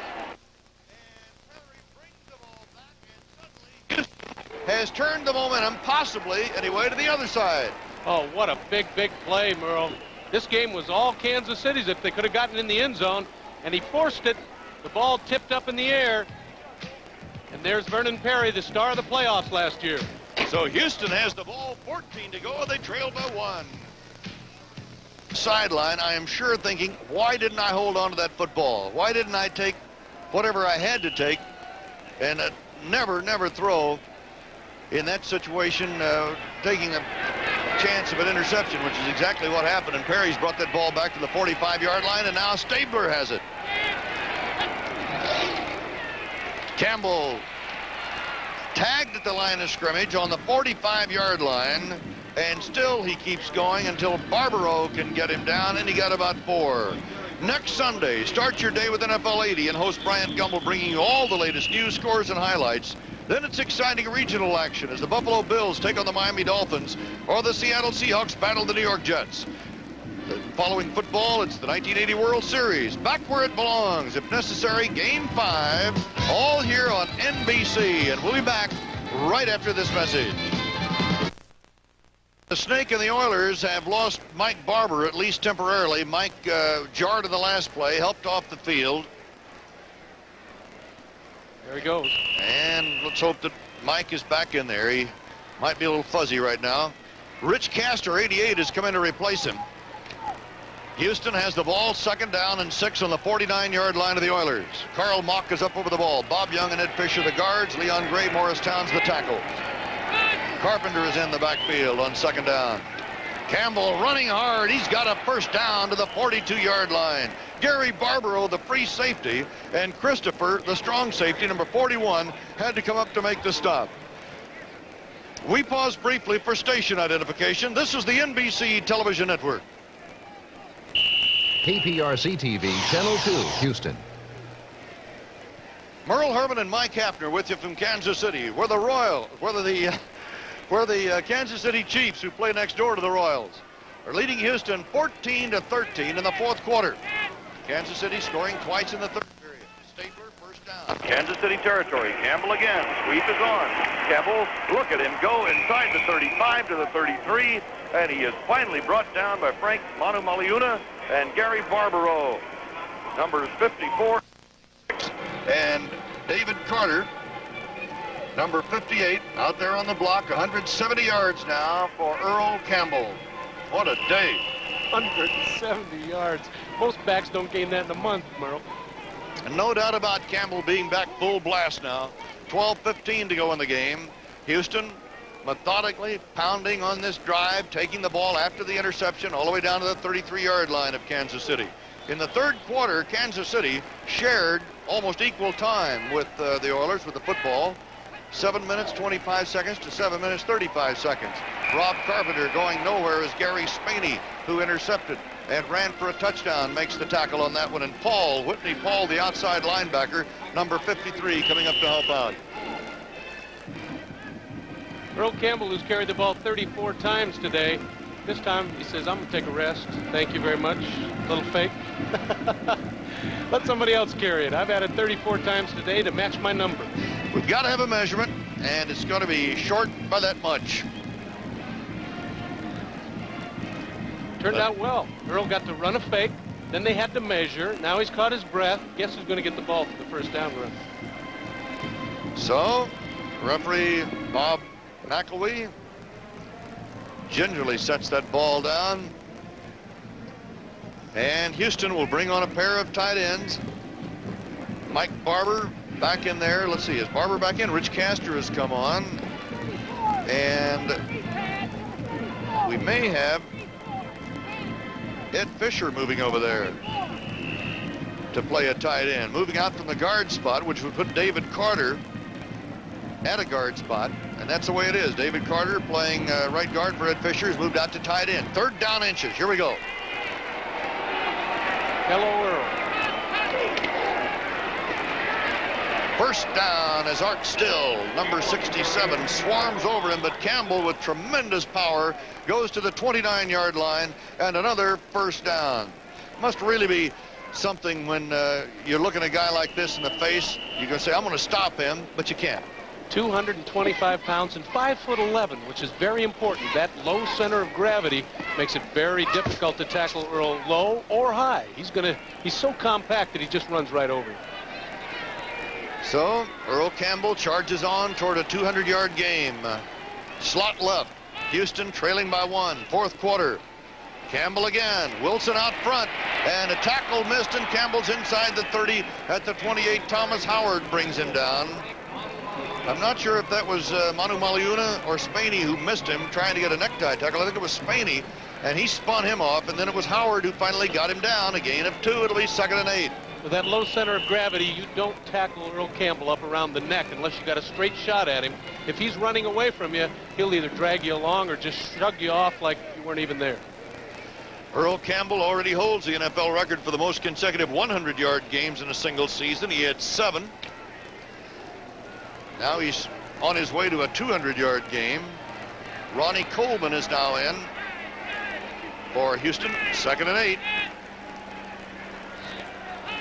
Has turned the momentum, possibly, anyway, to the other side. Oh, what a big, big play, Merle. This game was all Kansas City's if they could have gotten in the end zone, and he forced it. The ball tipped up in the air, and there's Vernon Perry, the star of the playoffs last year. So Houston has the ball, 14 to go, and they trailed by 1. Sideline, I am sure thinking, why didn't I hold on to that football? Why didn't I take whatever I had to take and never throw in that situation, taking a chance of an interception, which is exactly what happened. And Perry's brought that ball back to the 45-yard line, and now Stabler has it. Campbell tagged at the line of scrimmage on the 45-yard line, and still he keeps going until Barbaro can get him down, and he got about 4. Next Sunday, start your day with NFL 80 and host Bryant Gumbel, bringing you all the latest news, scores, and highlights. Then it's exciting regional action as the Buffalo Bills take on the Miami Dolphins, or the Seattle Seahawks battle the New York Jets. Following football, it's the 1980 World Series, back where it belongs, if necessary, Game 5, all here on NBC, and we'll be back right after this message. The Snake and the Oilers have lost Mike Barber, at least temporarily. Mike jarred in the last play, helped off the field. There he goes. And let's hope that Mike is back in there. He might be a little fuzzy right now. Rich Castor, 88, has come in to replace him. Houston has the ball, 2nd down and 6 on the 49-yard line of the Oilers. Carl Mock is up over the ball. Bob Young and Ed Fisher the guards. Leon Gray, Morris Towns the tackles. Carpenter is in the backfield on 2nd down. Campbell running hard. He's got a 1st down to the 42-yard line. Gary Barbaro, the free safety, and Christopher, the strong safety, number 41, had to come up to make the stop. We pause briefly for station identification. This is the NBC Television Network. KPRC TV, Channel 2, Houston. Merle Herman and Mike Hafner with you from Kansas City, where the Kansas City Chiefs, who play next door to the Royals, are leading Houston 14-13 in the 4th quarter. Kansas City scoring twice in the 3rd period. Stabler, 1st down. Kansas City territory. Campbell again. Sweep is on. Campbell, look at him go inside the 35 to the 33, and he is finally brought down by Frank Manu Maliuna and Gary Barbaro. Numbers 54 and David Carter, number 58, out there on the block. 170 yards now for Earl Campbell. What a day. 170 yards. Most backs don't gain that in a month, Merle. And no doubt about Campbell being back full blast now. 12:15 to go in the game. Houston methodically pounding on this drive, taking the ball after the interception all the way down to the 33-yard line of Kansas City. In the 3rd quarter, Kansas City shared almost equal time with the Oilers with the football. 7 minutes, 25 seconds to 7 minutes, 35 seconds. Rob Carpenter going nowhere as Gary Spaney, who intercepted and ran for a touchdown, makes the tackle on that one. And Whitney Paul, the outside linebacker, number 53, coming up to help out. Earl Campbell, who's carried the ball 34 times today, this time he says, I'm going to take a rest. Thank you very much. Little fake. Let somebody else carry it. I've had it 34 times today to match my number. We've got to have a measurement, and it's going to be short by that much. Turned out well. Earl got to run a fake. Then they had to measure. Now he's caught his breath. Guess who's going to get the ball for the first down run? So, referee Bob McElwee gingerly sets that ball down. And Houston will bring on a pair of tight ends. Mike Barber back in there. Let's see, is Barber back in? Rich Castor has come on. And we may have Ed Fisher moving over there to play a tight end. Moving out from the guard spot, which would put David Carter at a guard spot. And that's the way it is. David Carter playing right guard for Ed Fisher has moved out to tight end. 3rd down inches. Here we go. Hello, Earl. First down as Art Still, number 67, swarms over him, but Campbell with tremendous power goes to the 29-yard line, and another first down. Must really be something when you're looking at a guy like this in the face. You're going to say, I'm going to stop him, but you can't. 225 pounds and 5'11", which is very important. That low center of gravity makes it very difficult to tackle Earl low or high. He's so compact that he just runs right over him. So Earl Campbell charges on toward a 200-yard game. Slot left. Houston trailing by 1. 4th quarter. Campbell again. Wilson out front. And a tackle missed, and Campbell's inside the 30 at the 28. Thomas Howard brings him down. I'm not sure if that was Manu Maliuna or Spaney who missed him trying to get a necktie tackle. I think it was Spaney, and he spun him off, and then it was Howard who finally got him down. A gain of 2. It'll be 2nd and 8. With that low center of gravity, you don't tackle Earl Campbell up around the neck unless you got a straight shot at him. If he's running away from you, he'll either drag you along or just shrug you off like you weren't even there. Earl Campbell already holds the NFL record for the most consecutive 100-yard games in a single season. He had 7. Now he's on his way to a 200-yard game. Ronnie Coleman is now in for Houston. 2nd and 8.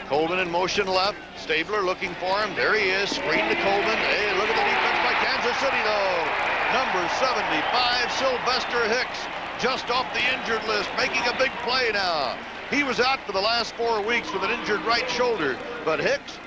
Coleman in motion left. Stabler looking for him. There he is. Screen to Coleman. Hey, look at the defense by Kansas City, though. Number 75, Sylvester Hicks, just off the injured list, making a big play now. He was out for the last 4 weeks with an injured right shoulder, but Hicks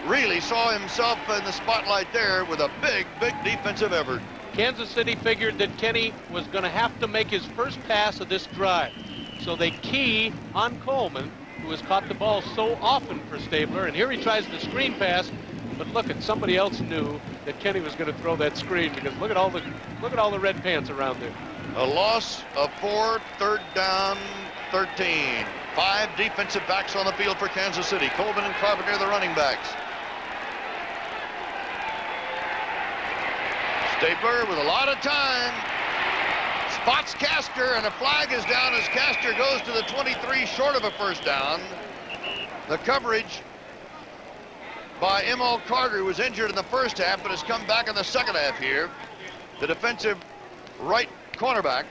really saw himself in the spotlight there with a big defensive effort. Kansas City figured that Kenny was going to have to make his first pass of this drive. So they key on Coleman, who has caught the ball so often for Stabler. And here he tries the screen pass, but look at somebody else knew that Kenny was going to throw that screen, because look at all the red pants around there. A loss of 4, 3rd down, 13. 5 defensive backs on the field for Kansas City. Coleman and Carpenter, the running backs. Stabler with a lot of time. Spots Castor, and a flag is down as Castor goes to the 23, short of a first down. The coverage by Emil Carter, who was injured in the first half but has come back in the second half here. The defensive right cornerback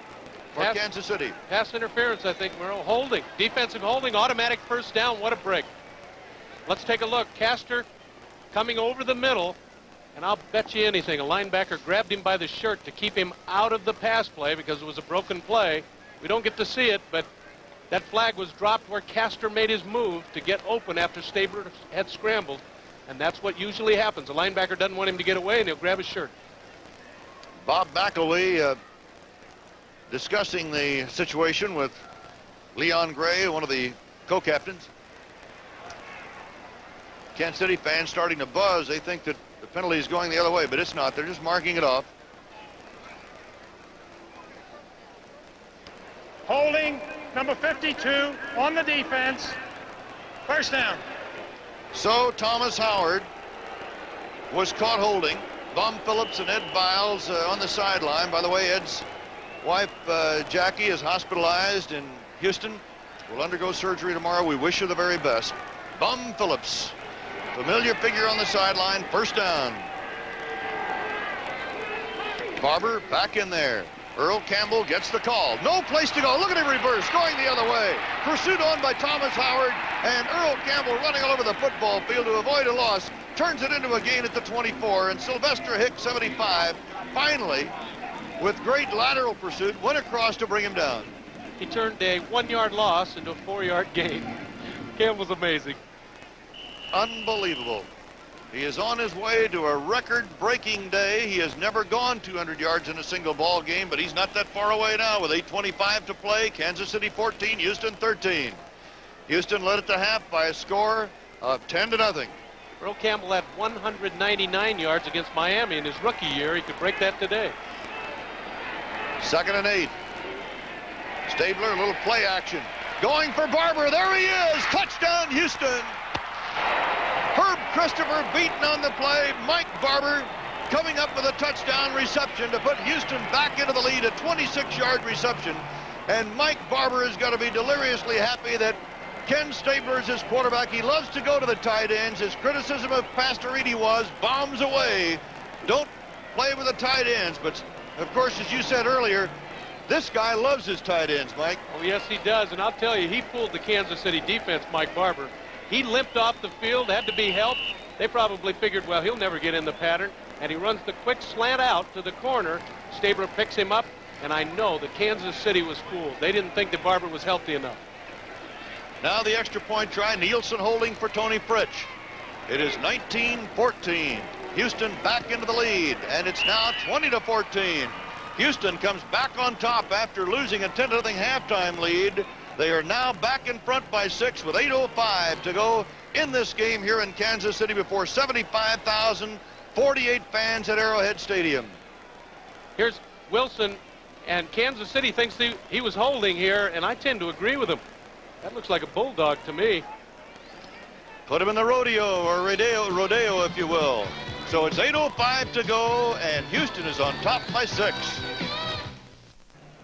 for Kansas City. Pass interference, I think, Merle. Holding. Defensive holding, automatic first down. What a break. Let's take a look. Castor coming over the middle. And I'll bet you anything, a linebacker grabbed him by the shirt to keep him out of the pass play because it was a broken play. We don't get to see it, but that flag was dropped where Castor made his move to get open after Stabler had scrambled. And that's what usually happens. A linebacker doesn't want him to get away, and he'll grab his shirt. Bob McElwee discussing the situation with Leon Gray, one of the co-captains. Kansas City fans starting to buzz. They think that the penalty is going the other way, but it's not. They're just marking it off. Holding, number 52 on the defense. First down. So Thomas Howard was caught holding. Bum Phillips and Ed Biles on the sideline. By the way, Ed's wife, Jackie, is hospitalized in Houston. Will undergo surgery tomorrow. We wish her the very best. Bum Phillips, familiar figure on the sideline. First down. Barber back in there. Earl Campbell gets the call. No place to go. Look at him reverse, going the other way. Pursued on by Thomas Howard, and Earl Campbell running all over the football field to avoid a loss. Turns it into a gain at the 24, and Sylvester Hicks, 75, finally, with great lateral pursuit, went across to bring him down. He turned a 1-yard loss into a 4-yard gain. Campbell's amazing. Unbelievable. He is on his way to a record-breaking day. He has never gone 200 yards in a single ball game, but he's not that far away now with 8:25 to play. Kansas City 14, Houston 13. Houston led at the half by a score of 10-0. Earl Campbell had 199 yards against Miami in his rookie year. He could break that today. 2nd and 8. Stabler, a little play action. Going for Barber. There he is. Touchdown, Houston. Herb Christopher beaten on the play. Mike Barber coming up with a touchdown reception to put Houston back into the lead, a 26-yard reception. And Mike Barber is going to be deliriously happy that Ken Stabler is his quarterback. He loves to go to the tight ends. His criticism of Pastoriti was bombs away. Don't play with the tight ends. But, of course, as you said earlier, this guy loves his tight ends, Mike. Oh, yes, he does. And I'll tell you, he fooled the Kansas City defense, Mike Barber. He limped off the field, had to be helped. They probably figured, well, he'll never get in the pattern. And he runs the quick slant out to the corner. Stabler picks him up. And I know that Kansas City was fooled. They didn't think that Barber was healthy enough. Now the extra point try. Nielsen holding for Tony Fritsch. It is 19-14. Houston back into the lead. And it's now 20-14. Houston comes back on top after losing a 10-0 halftime lead. They are now back in front by 6 with 8:05 to go in this game here in Kansas City before 75,048 fans at Arrowhead Stadium. Here's Wilson, and Kansas City thinks he was holding here, and I tend to agree with him. That looks like a bulldog to me. Put him in the rodeo, or rodeo if you will. So it's 8:05 to go, and Houston is on top by 6.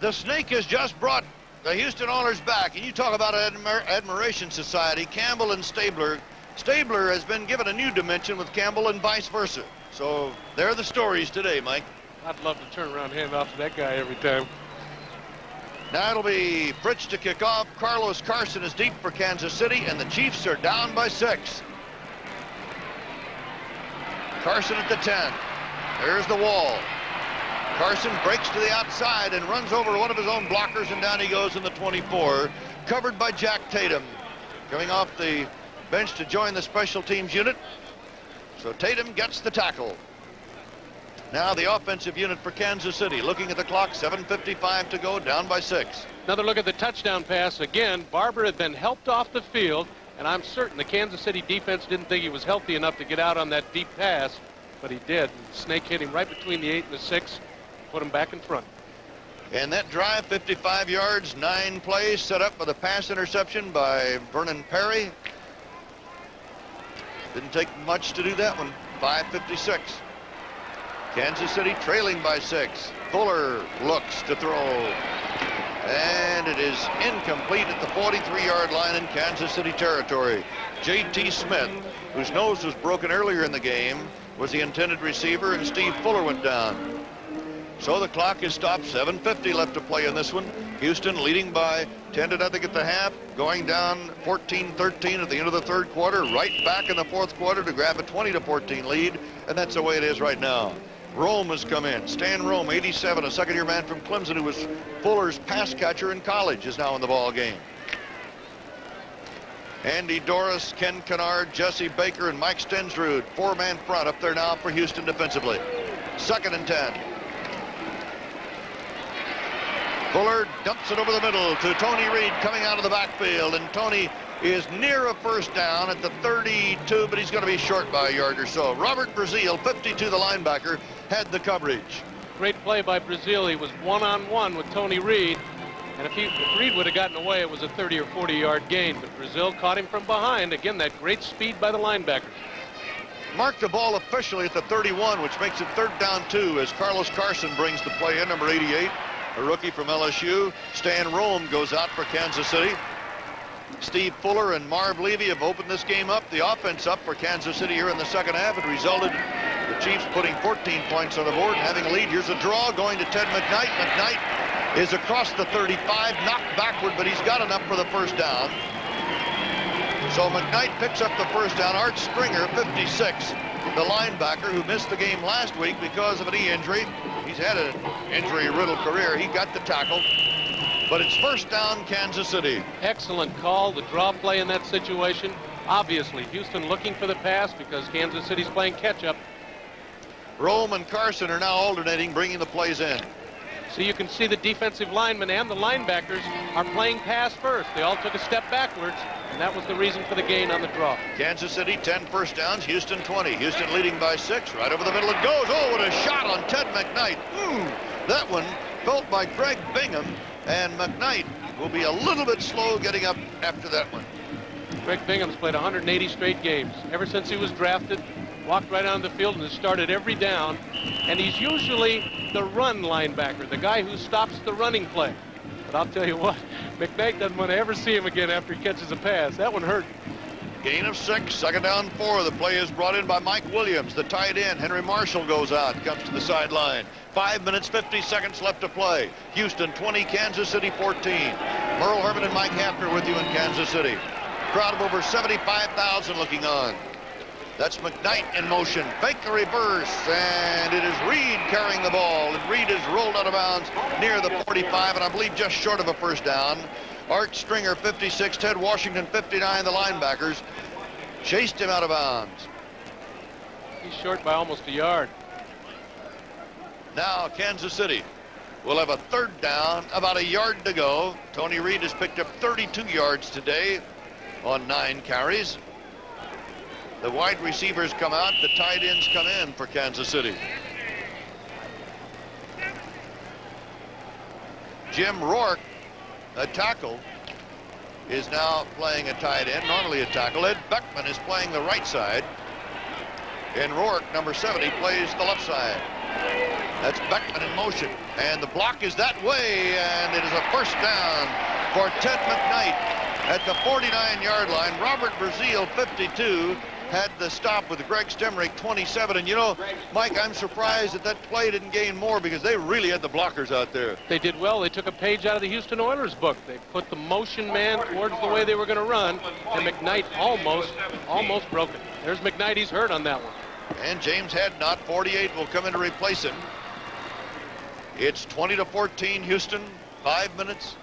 The Snake has just brought the Houston Oilers back, and you talk about an admiration society. Campbell and Stabler. Stabler has been given a new dimension with Campbell and vice versa. So there are the stories today, Mike. I'd love to turn around and hand off to that guy every time. Now it'll be Fritsch to kick off. Carlos Carson is deep for Kansas City, and the Chiefs are down by 6. Carson at the 10. There's the wall. Carson breaks to the outside and runs over one of his own blockers, and down he goes in the 24, covered by Jack Tatum, coming off the bench to join the special teams unit. So Tatum gets the tackle. Now the offensive unit for Kansas City, looking at the clock, 7:55 to go, down by 6. Another look at the touchdown pass. Again, Barber had been helped off the field, and I'm certain the Kansas City defense didn't think he was healthy enough to get out on that deep pass, but he did. The Snake hit him right between the 8 and the 6. Put him back in front. And that drive, 55 yards, 9 plays, set up with a pass interception by Vernon Perry. Didn't take much to do that one. 5:56. Kansas City trailing by 6. Fuller looks to throw. And it is incomplete at the 43-yard line in Kansas City territory. J.T. Smith, whose nose was broken earlier in the game, was the intended receiver, and Steve Fuller went down. So the clock is stopped. 7:50 left to play in this one. Houston leading by 10-0 at the half, going down 14-13 at the end of the third quarter, right back in the fourth quarter to grab a 20-14 lead, and that's the way it is right now. Rome has come in. Stan Rome, 87, a second-year man from Clemson who was Fuller's pass catcher in college, is now in the ball game. Andy Doris, Ken Kennard, Jesse Baker, and Mike Stensrud, 4-man front up there now for Houston defensively. 2nd and 10. Fuller dumps it over the middle to Tony Reed coming out of the backfield, and Tony is near a first down at the 32, but he's going to be short by a yard or so. Robert Brazil, 52, the linebacker, had the coverage. Great play by Brazil. He was one-on-one with Tony Reed, and if Reed would have gotten away, it was a 30 or 40-yard gain, but Brazil caught him from behind. Again, that great speed by the linebackers. Marked the ball officially at the 31, which makes it 3rd down 2 as Carlos Carson brings the play in, number 88. A rookie from LSU. Stan Rome goes out for Kansas City. Steve Fuller and Marv Levy have opened this game up, the offense up for Kansas City here in the second half. It resulted the Chiefs putting 14 points on the board and having a lead. Here's a draw going to Ted McKnight. McKnight is across the 35, knocked backward, but he's got enough for the first down. So McKnight picks up the first down. Art Springer, 56, the linebacker who missed the game last week because of a knee injury. He's had an injury-riddled career. He got the tackle, but it's first down, Kansas City. Excellent call, the draw play in that situation. Obviously, Houston looking for the pass because Kansas City's playing catch-up. Rome and Carson are now alternating, bringing the plays in. So you can see the defensive linemen and the linebackers are playing pass first. They all took a step backwards, and that was the reason for the gain on the draw. Kansas City, 10 first downs, Houston 20. Houston leading by 6. Right over the middle it goes. Oh, what a shot on Ted McKnight. That one felt by Greg Bingham, and McKnight will be a little bit slow getting up after that one. Greg Bingham's played 180 straight games. Ever since he was drafted, walked right on the field and has started every down. And he's usually the run linebacker, the guy who stops the running play. But I'll tell you what, McKnight doesn't want to ever see him again after he catches a pass. That one hurt. Gain of 6, second down 4. The play is brought in by Mike Williams. The tight end, Henry Marshall, goes out, comes to the sideline. 5 minutes, 50 seconds left to play. Houston 20, Kansas City 14. Merle Herman and Mike Hafner with you in Kansas City. Crowd of over 75,000 looking on. That's McKnight in motion. Fake the reverse, and it is Reed carrying the ball. And Reed is rolled out of bounds near the 45, and I believe just short of a first down. Art Stringer, 56. Ted Washington, 59. The linebackers chased him out of bounds. He's short by almost a yard. Now Kansas City will have a third down, about a yard to go. Tony Reed has picked up 32 yards today on 9 carries. The wide receivers come out, the tight ends come in for Kansas City. Jim Rourke, a tackle, is now playing a tight end, normally a tackle. Ed Beckman is playing the right side. And Rourke, number 70, plays the left side. That's Beckman in motion. And the block is that way, and it is a first down for Ted McKnight at the 49-yard line. Robert Brazil, 52, had the stop with Greg Stemrick, 27. And you know, Mike, I'm surprised that that play didn't gain more because they really had the blockers out there. They did well. They took a page out of the Houston Oilers book. They put the motion man towards the way they were going to run, and McKnight almost broke it. There's McKnight. He's hurt on that one. And James Hadnot, 48, will come in to replace him. It's 20-14 Houston. 5 minutes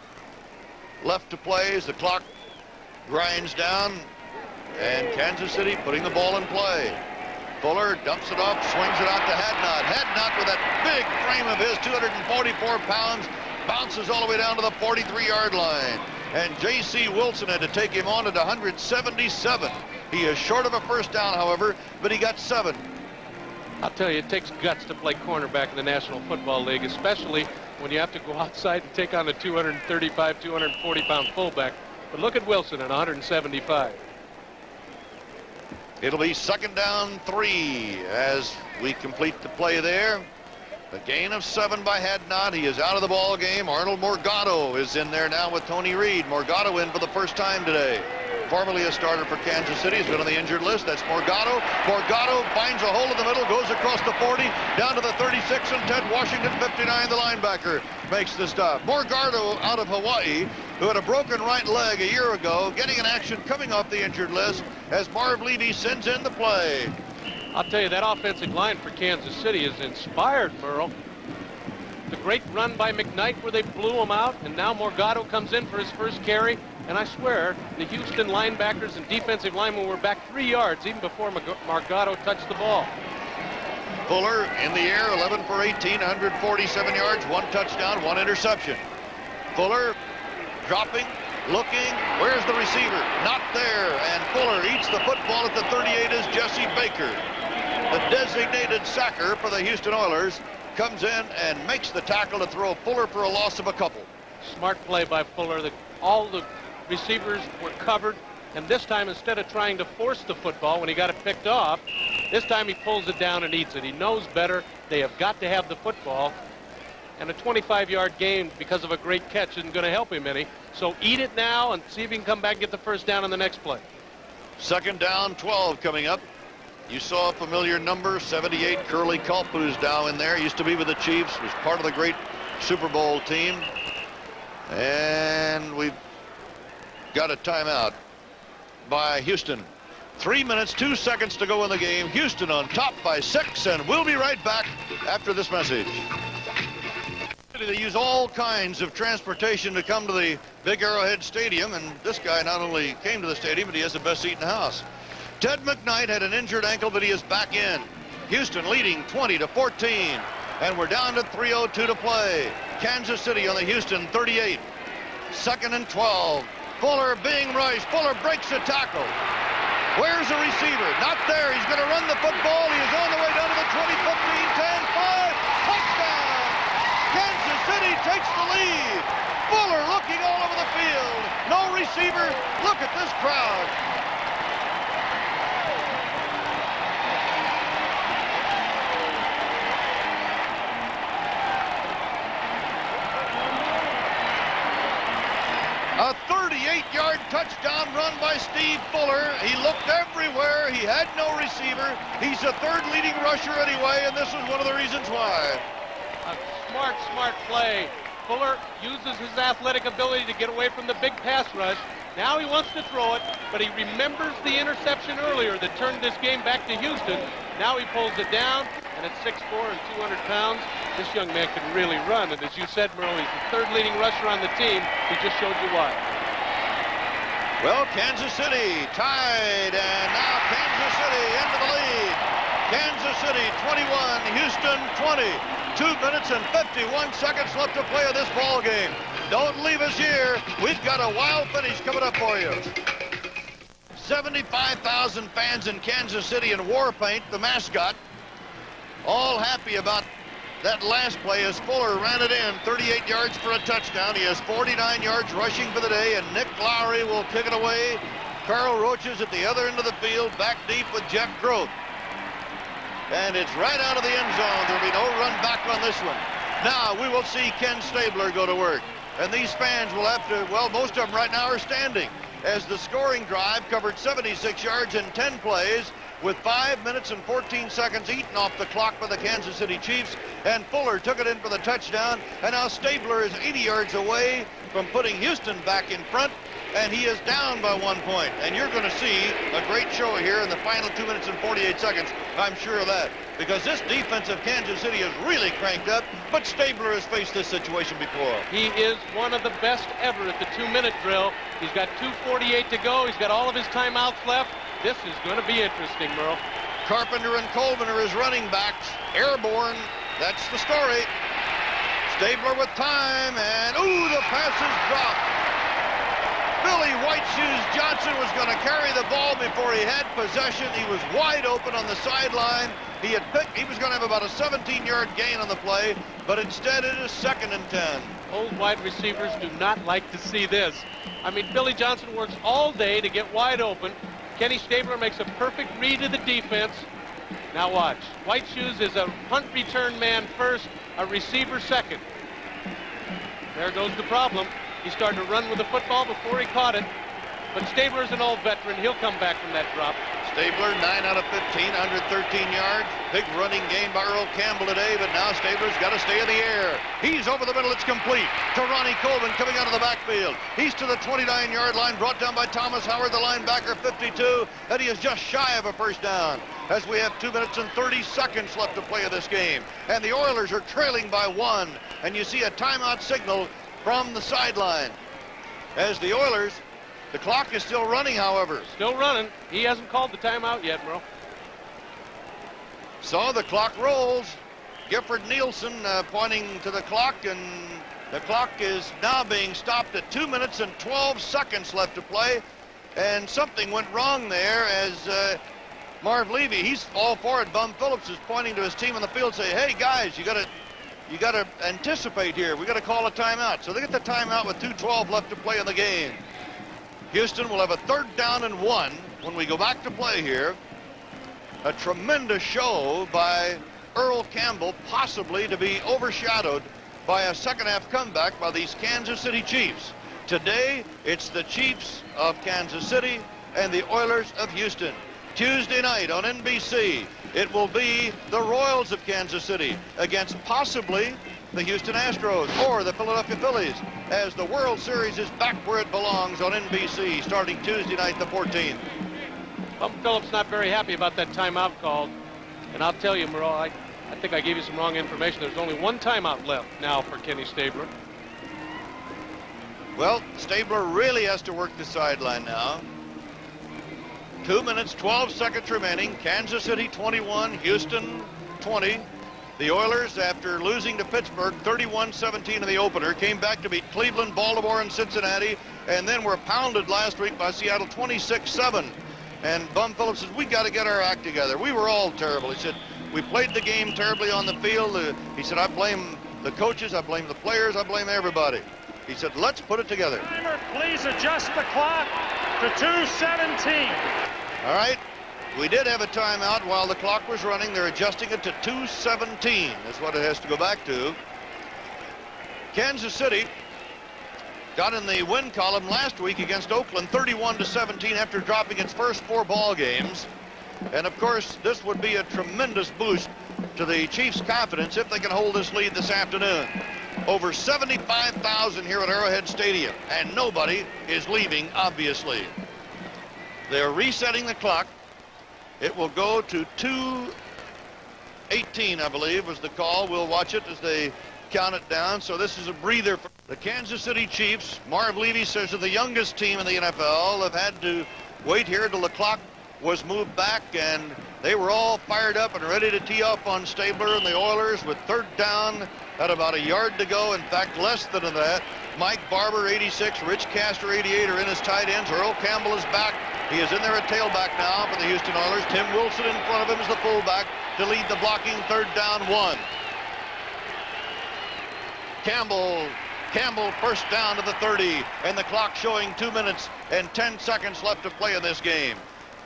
left to play as the clock grinds down. And Kansas City putting the ball in play. Fuller dumps it off, swings it out to Hadnot. Hadnot with that big frame of his, 244 pounds, bounces all the way down to the 43-yard line. And J.C. Wilson had to take him on at 177. He is short of a first down, however, but he got 7. I'll tell you, it takes guts to play cornerback in the National Football League, especially when you have to go outside and take on a 235, 240-pound fullback. But look at Wilson at 175. It'll be second down 3 as we complete the play there. A gain of 7 by Hadnot. He is out of the ball game. Arnold Morgado is in there now with Tony Reed. Morgado in for the first time today. Formerly a starter for Kansas City. He's been on the injured list. That's Morgado. Morgado finds a hole in the middle, goes across the 40, down to the 36, and Ted Washington, 59, the linebacker, makes the stop. Morgado out of Hawaii, who had a broken right leg a year ago, getting an action coming off the injured list as Marv Levy sends in the play. I'll tell you, that offensive line for Kansas City is inspired, Merle. The great run by McKnight where they blew him out, and now Morgado comes in for his first carry. And I swear, the Houston linebackers and defensive linemen were back 3 yards even before Morgado touched the ball. Fuller in the air, 11 for 18, 147 yards, 1 touchdown, 1 interception. Fuller dropping, looking, where's the receiver? Not there, and Fuller eats the football at the 38 is Jesse Baker. The designated sacker for the Houston Oilers comes in and makes the tackle to throw Fuller for a loss of a couple. Smart play by Fuller. All the receivers were covered, and this time, instead of trying to force the football when he got it picked off, this time he pulls it down and eats it. He knows better. They have got to have the football, and a 25-yard gain because of a great catch isn't going to help him any. So eat it now and see if he can come back and get the first down on the next play. Second down, 12 coming up. You saw a familiar number, 78, Curly Culp, who's now in there. Used to be with the Chiefs, was part of the great Super Bowl team. And we've got a timeout by Houston. 3 minutes, 2 seconds to go in the game. Houston on top by 6, and we'll be right back after this message. They use all kinds of transportation to come to the Big Arrowhead Stadium, and this guy not only came to the stadium, but he has the best seat in the house. Ted McKnight had an injured ankle, but he is back in. Houston leading 20-14, and we're down to 3:02 to play. Kansas City on the Houston 38. 2nd and 12. Fuller being rushed. Fuller breaks the tackle. Where's the receiver? Not there. He's going to run the football. He is on the way down to the 20, 15, 10, 5. Touchdown! Kansas City takes the lead. Fuller looking all over the field. No receiver. Look at this crowd. A 38-yard touchdown run by Steve Fuller. He looked everywhere. He had no receiver. He's the third leading rusher anyway, and this is one of the reasons why. A smart play. Fuller uses his athletic ability to get away from the big pass rush. Now he wants to throw it, but he remembers the interception earlier that turned this game back to Houston. Now he pulls it down, and at 6'4" and 200 pounds, this young man can really run. And as you said, Merle, he's the third leading rusher on the team. He just showed you why. Well, Kansas City tied, and now Kansas City into the lead. Kansas City 21, Houston 20. 2 minutes and 51 seconds left to play in this ball game. Don't leave us here. We've got a wild finish coming up for you. 75,000 fans in Kansas City in war paint, the mascot. All happy about that last play as Fuller ran it in, 38 yards for a touchdown. He has 49 yards rushing for the day, and Nick Lowry will kick it away. Carl Roach is at the other end of the field, back deep with Jeff Groth. And it's right out of the end zone. There'll be no run back on this one. Now we will see Ken Stabler go to work. And these fans will have to, well, most of them right now are standing, as the scoring drive covered 76 yards in 10 plays, with 5 minutes and 14 seconds eaten off the clock by the Kansas City Chiefs, and Fuller took it in for the touchdown, and now Stabler is 80 yards away from putting Houston back in front, and he is down by 1 point. And you're going to see a great show here in the final 2 minutes and 48 seconds, I'm sure of that, because this defense of Kansas City is really cranked up, but Stabler has faced this situation before. He is one of the best ever at the 2-minute drill. He's got 2:48 to go. He's got all of his timeouts left. This is going to be interesting, Merle. Carpenter and Coleman are his running backs. Airborne, that's the story. Stabler with time, and ooh, the pass is dropped. Billy White Shoes Johnson was going to carry the ball before he had possession. He was wide open on the sideline. He was going to have about a 17-yard gain on the play, but instead it is 2nd and 10. Old wide receivers do not like to see this. I mean, Billy Johnson works all day to get wide open. Kenny Stabler makes a perfect read of the defense. Now watch. White Shoes is a punt return man first, a receiver second. There goes the problem. He started to run with the football before he caught it. But Stabler's an old veteran. He'll come back from that drop. Stabler, 9 out of 15, 113 yards. Big running game by Earl Campbell today, but now Stabler's got to stay in the air. He's over the middle. It's complete to Ronnie Coleman coming out of the backfield. He's to the 29-yard line, brought down by Thomas Howard, the linebacker, 52, and he is just shy of a first down as we have 2 minutes and 30 seconds left to play of this game. And the Oilers are trailing by 1, and you see a timeout signal from the sideline. As the Oilers, the clock is still running, however. Still running. He hasn't called the timeout yet, Merle. So the clock rolls. Gifford Nielsen pointing to the clock, and the clock is now being stopped at 2 minutes and 12 seconds left to play. And something went wrong there as Marv Levy, he's all for it. Bum Phillips is pointing to his team on the field, saying, hey, guys, you got to anticipate here. We got to call a timeout. So they get the timeout with 2:12 left to play in the game. Houston will have a 3rd down and 1 when we go back to play here. A tremendous show by Earl Campbell, possibly to be overshadowed by a second-half comeback by these Kansas City Chiefs. Today, it's the Chiefs of Kansas City and the Oilers of Houston. Tuesday night on NBC, it will be the Royals of Kansas City against possibly the Houston Astros or the Philadelphia Phillies, as the World Series is back where it belongs on NBC starting Tuesday night the 14th. Bum Phillips not very happy about that timeout call. And I'll tell you, Merle, I think I gave you some wrong information. There's only one timeout left now for Kenny Stabler. Well, Stabler really has to work the sideline now. 2 minutes, 12 seconds remaining. Kansas City 21, Houston 20. The Oilers, after losing to Pittsburgh 31-17 in the opener, came back to beat Cleveland, Baltimore, and Cincinnati, and then were pounded last week by Seattle 26-7. And Bum Phillips says, we got to get our act together. We were all terrible. He said, we played the game terribly on the field. He said, I blame the coaches, I blame the players, I blame everybody. He said, let's put it together. Timer, please adjust the clock to 2:17. All right. We did have a timeout while the clock was running. They're adjusting it to 2:17. That's what it has to go back to. Kansas City got in the win column last week against Oakland 31-17 after dropping its first 4 ball games. And of course, this would be a tremendous boost to the Chiefs' confidence if they can hold this lead this afternoon. Over 75,000 here at Arrowhead Stadium, and nobody is leaving, obviously. They're resetting the clock. It will go to 2:18, I believe, was the call. We'll watch it as they count it down. So this is a breather for the Kansas City Chiefs. Marv Levy says they're the youngest team in the NFL. Have had to wait here till the clock was moved back, and they were all fired up and ready to tee up on Stabler and the Oilers with 3rd down at about a yard to go. In fact, less than that. Mike Barber, 86, Rich Castor, 88, are in his tight ends. Earl Campbell is back. He is in there at tailback now for the Houston Oilers. Tim Wilson in front of him as the fullback to lead the blocking 3rd down 1. Campbell first down to the 30, and the clock showing 2 minutes and 10 seconds left to play in this game.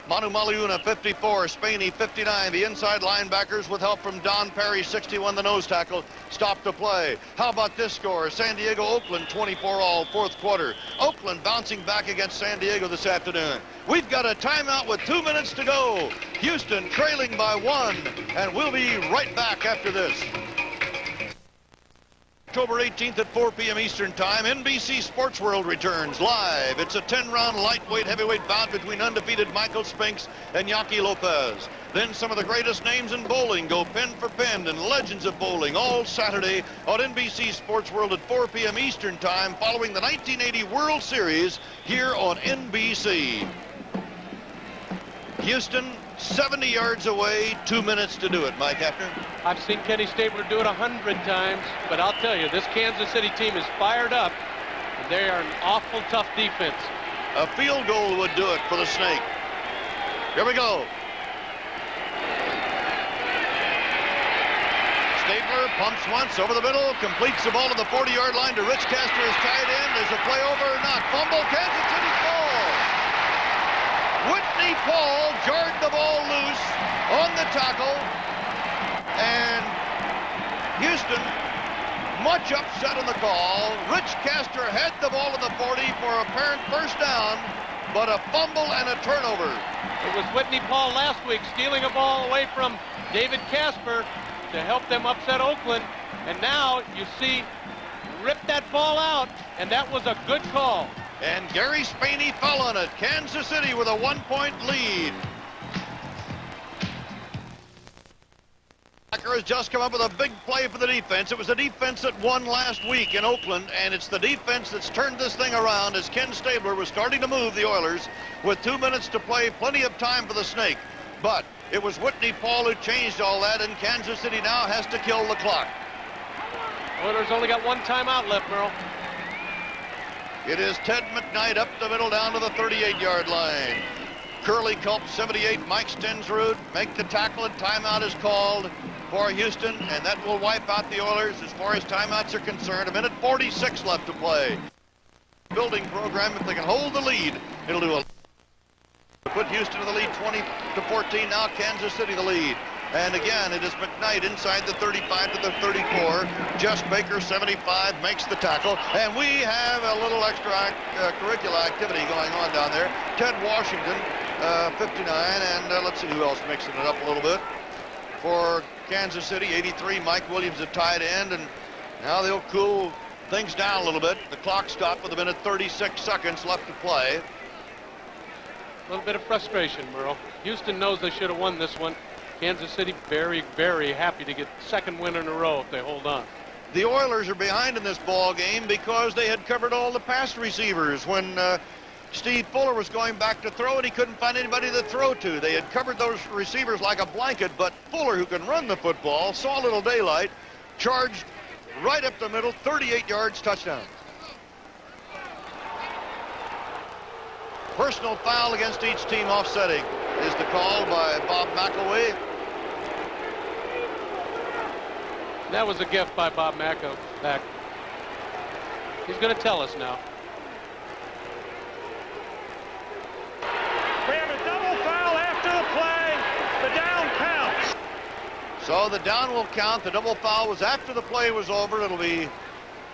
Manu Maliuna, 54, Spaney, 59. The inside linebackers, with help from Don Perry, 61, the nose tackle, stopped the play. How about this score? San Diego, Oakland, 24 all, 4th quarter. Oakland bouncing back against San Diego this afternoon. We've got a timeout with 2 minutes to go. Houston trailing by 1, and we'll be right back after this. October 18th at 4 p.m. Eastern Time, NBC Sports World returns live. It's a 10-round lightweight heavyweight bout between undefeated Michael Spinks and Yaki Lopez. Then some of the greatest names in bowling go pen for pen, and legends of bowling all Saturday on NBC Sports World at 4 p.m. Eastern Time, following the 1980 World Series here on NBC. Houston, 70 yards away, 2 minutes to do it. Mike Hefner. I've seen Kenny Stabler do it 100 times, but I'll tell you, this Kansas City team is fired up, and they are an awful tough defense. A field goal would do it for the Snake. Here we go. Stabler pumps once over the middle, completes the ball to the 40-yard line to Rich Castor, his tight end. There's a play over or not. Fumble, Kansas City ball. Whitney Paul jarred the ball loose on the tackle, and Houston much upset on the call. Rich Castor had the ball at the 40 for apparent first down, but a fumble and a turnover. It was Whitney Paul last week stealing a ball away from David Casper to help them upset Oakland, and now you see rip that ball out, and that was a good call. And Gary Spaney fell on it. Kansas City with a 1-point lead. Packer has just come up with a big play for the defense. It was the defense that won last week in Oakland, and it's the defense that's turned this thing around as Ken Stabler was starting to move the Oilers with 2 minutes to play, plenty of time for the Snake. But it was Whitney Paul who changed all that, and Kansas City now has to kill the clock. Oilers only got one timeout left, Merle. It is Ted McKnight up the middle down to the 38-yard line. Curly Culp, 78, Mike Stensrud make the tackle, and timeout is called for Houston, and that will wipe out the Oilers as far as timeouts are concerned. 1:46 left to play. Building program, if they can hold the lead, it'll do a put Houston to the lead 20-14. Now Kansas City the lead. And again, it is McKnight inside the 35 to the 34. Jess Baker, 75, makes the tackle. And we have a little extra curricular activity going on down there. Ted Washington, 59, and let's see who else mixing it up a little bit. For Kansas City, 83, Mike Williams at tight end, and now they'll cool things down a little bit. The clock stopped with a minute 36 seconds left to play. A little bit of frustration, Merle. Houston knows they should have won this one. Kansas City very, very happy to get the second win in a row if they hold on. The Oilers are behind in this ball game because they had covered all the pass receivers when Steve Fuller was going back to throw, and he couldn't find anybody to throw to. They had covered those receivers like a blanket, but Fuller, who can run the football, saw a little daylight, charged right up the middle, 38 yards, touchdown. Personal foul against each team offsetting is the call by Bob McElwee. That was a gift by Bob McElwee. He's going to tell us now. We have a double foul after the play. The down counts. So the down will count. The double foul was after the play was over. It'll be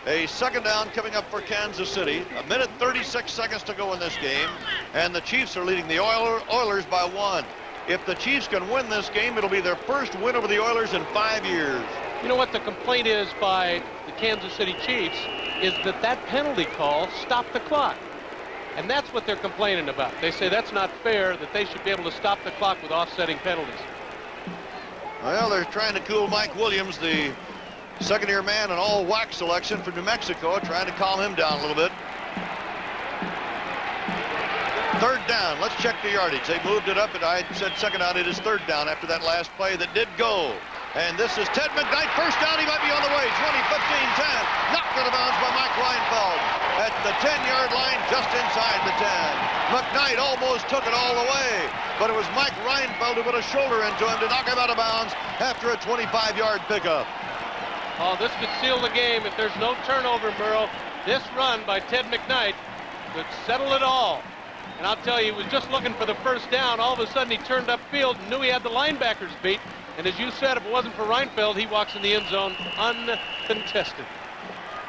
a second down coming up for Kansas City. A minute 36 seconds to go in this game. And the Chiefs are leading the Oilers by 1. If the Chiefs can win this game, it'll be their first win over the Oilers in 5 years. You know what the complaint is by the Kansas City Chiefs is that penalty call stopped the clock. And that's what they're complaining about. They say that's not fair, that they should be able to stop the clock with offsetting penalties. Well, they're trying to cool Mike Williams, the second-year man and all-WAC selection from New Mexico, trying to calm him down a little bit. Third down. Let's check the yardage. They moved it up, and I said second down. It is third down after that last play that did go. And this is Ted McKnight. First down. He might be on the way. 20, 15, 10. Knocked out of bounds by Mike Reinfeld at the 10-yard line, just inside the 10. McKnight almost took it all the way, but it was Mike Reinfeld who put a shoulder into him to knock him out of bounds after a 25-yard pickup. Oh, this could seal the game if there's no turnover, Merle. This run by Ted McKnight could settle it all. And I'll tell you, he was just looking for the first down. All of a sudden, he turned upfield and knew he had the linebackers beat. And as you said, if it wasn't for Reinfeld, he walks in the end zone uncontested.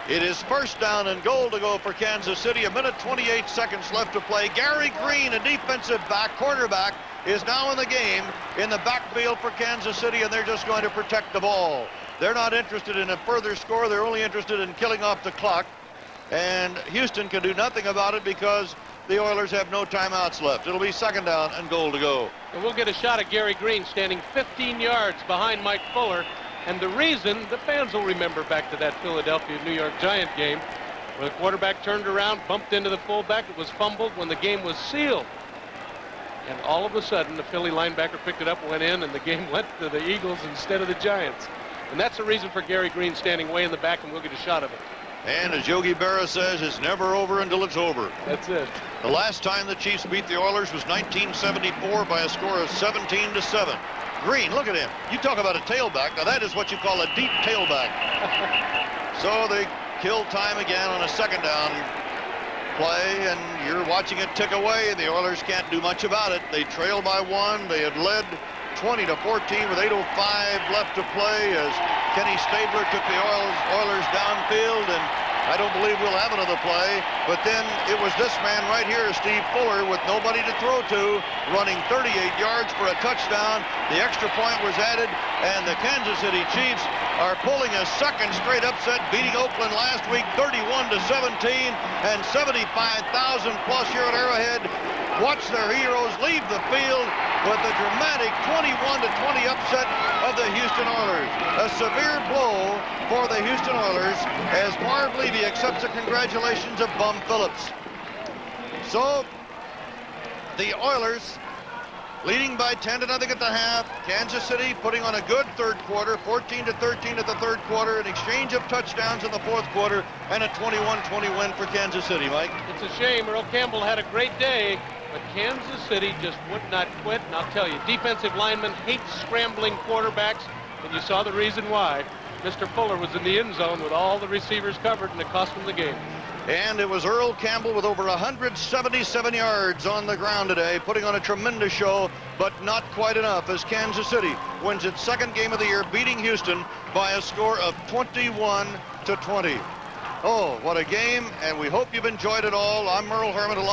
It is first down and goal to go for Kansas City. A minute 28 seconds left to play. Gary Green, a defensive back, cornerback, is now in the game in the backfield for Kansas City, and they're just going to protect the ball. They're not interested in a further score. They're only interested in killing off the clock. And Houston can do nothing about it because the Oilers have no timeouts left. It'll be second down and goal to go. And we'll get a shot at Gary Green standing 15 yards behind Mike Fuller. And the reason, the fans will remember back to that Philadelphia-New York Giant game where the quarterback turned around, bumped into the fullback. It was fumbled when the game was sealed. And all of a sudden, the Philly linebacker picked it up, went in, and the game went to the Eagles instead of the Giants. And that's the reason for Gary Green standing way in the back, and we'll get a shot of it. And as Yogi Berra says, it's never over until it's over. That's it. The last time the Chiefs beat the Oilers was 1974 by a score of 17-7. Green, look at him. You talk about a tailback. Now that is what you call a deep tailback. So they kill time again on a second down play, and you're watching it tick away. The Oilers can't do much about it. They trail by 1. They had led 20-14 with 8:05 left to play as Kenny Stabler took the Oilers downfield, and I don't believe we'll have another play. But then it was this man right here, Steve Fuller, with nobody to throw to, running 38 yards for a touchdown. The extra point was added, and the Kansas City Chiefs are pulling a second straight upset, beating Oakland last week 31-17, and 75,000 plus here at Arrowhead watch their heroes leave the field with a dramatic 21-20 upset of the Houston Oilers. A severe blow for the Houston Oilers as Marv Levy accepts the congratulations of Bum Phillips. So the Oilers leading by 10-0 at the half. Kansas City putting on a good third quarter, 14-13 at the third quarter, an exchange of touchdowns in the fourth quarter, and a 21-20 win for Kansas City, Mike. It's a shame. Earl Campbell had a great day, but Kansas City just would not quit. And I'll tell you, defensive linemen hate scrambling quarterbacks, and you saw the reason why. Mr. Fuller was in the end zone with all the receivers covered, and it cost him the game. And it was Earl Campbell with over 177 yards on the ground today, putting on a tremendous show, but not quite enough as Kansas City wins its second game of the year, beating Houston by a score of 21-20. Oh, what a game, and we hope you've enjoyed it all. I'm Merle Herman.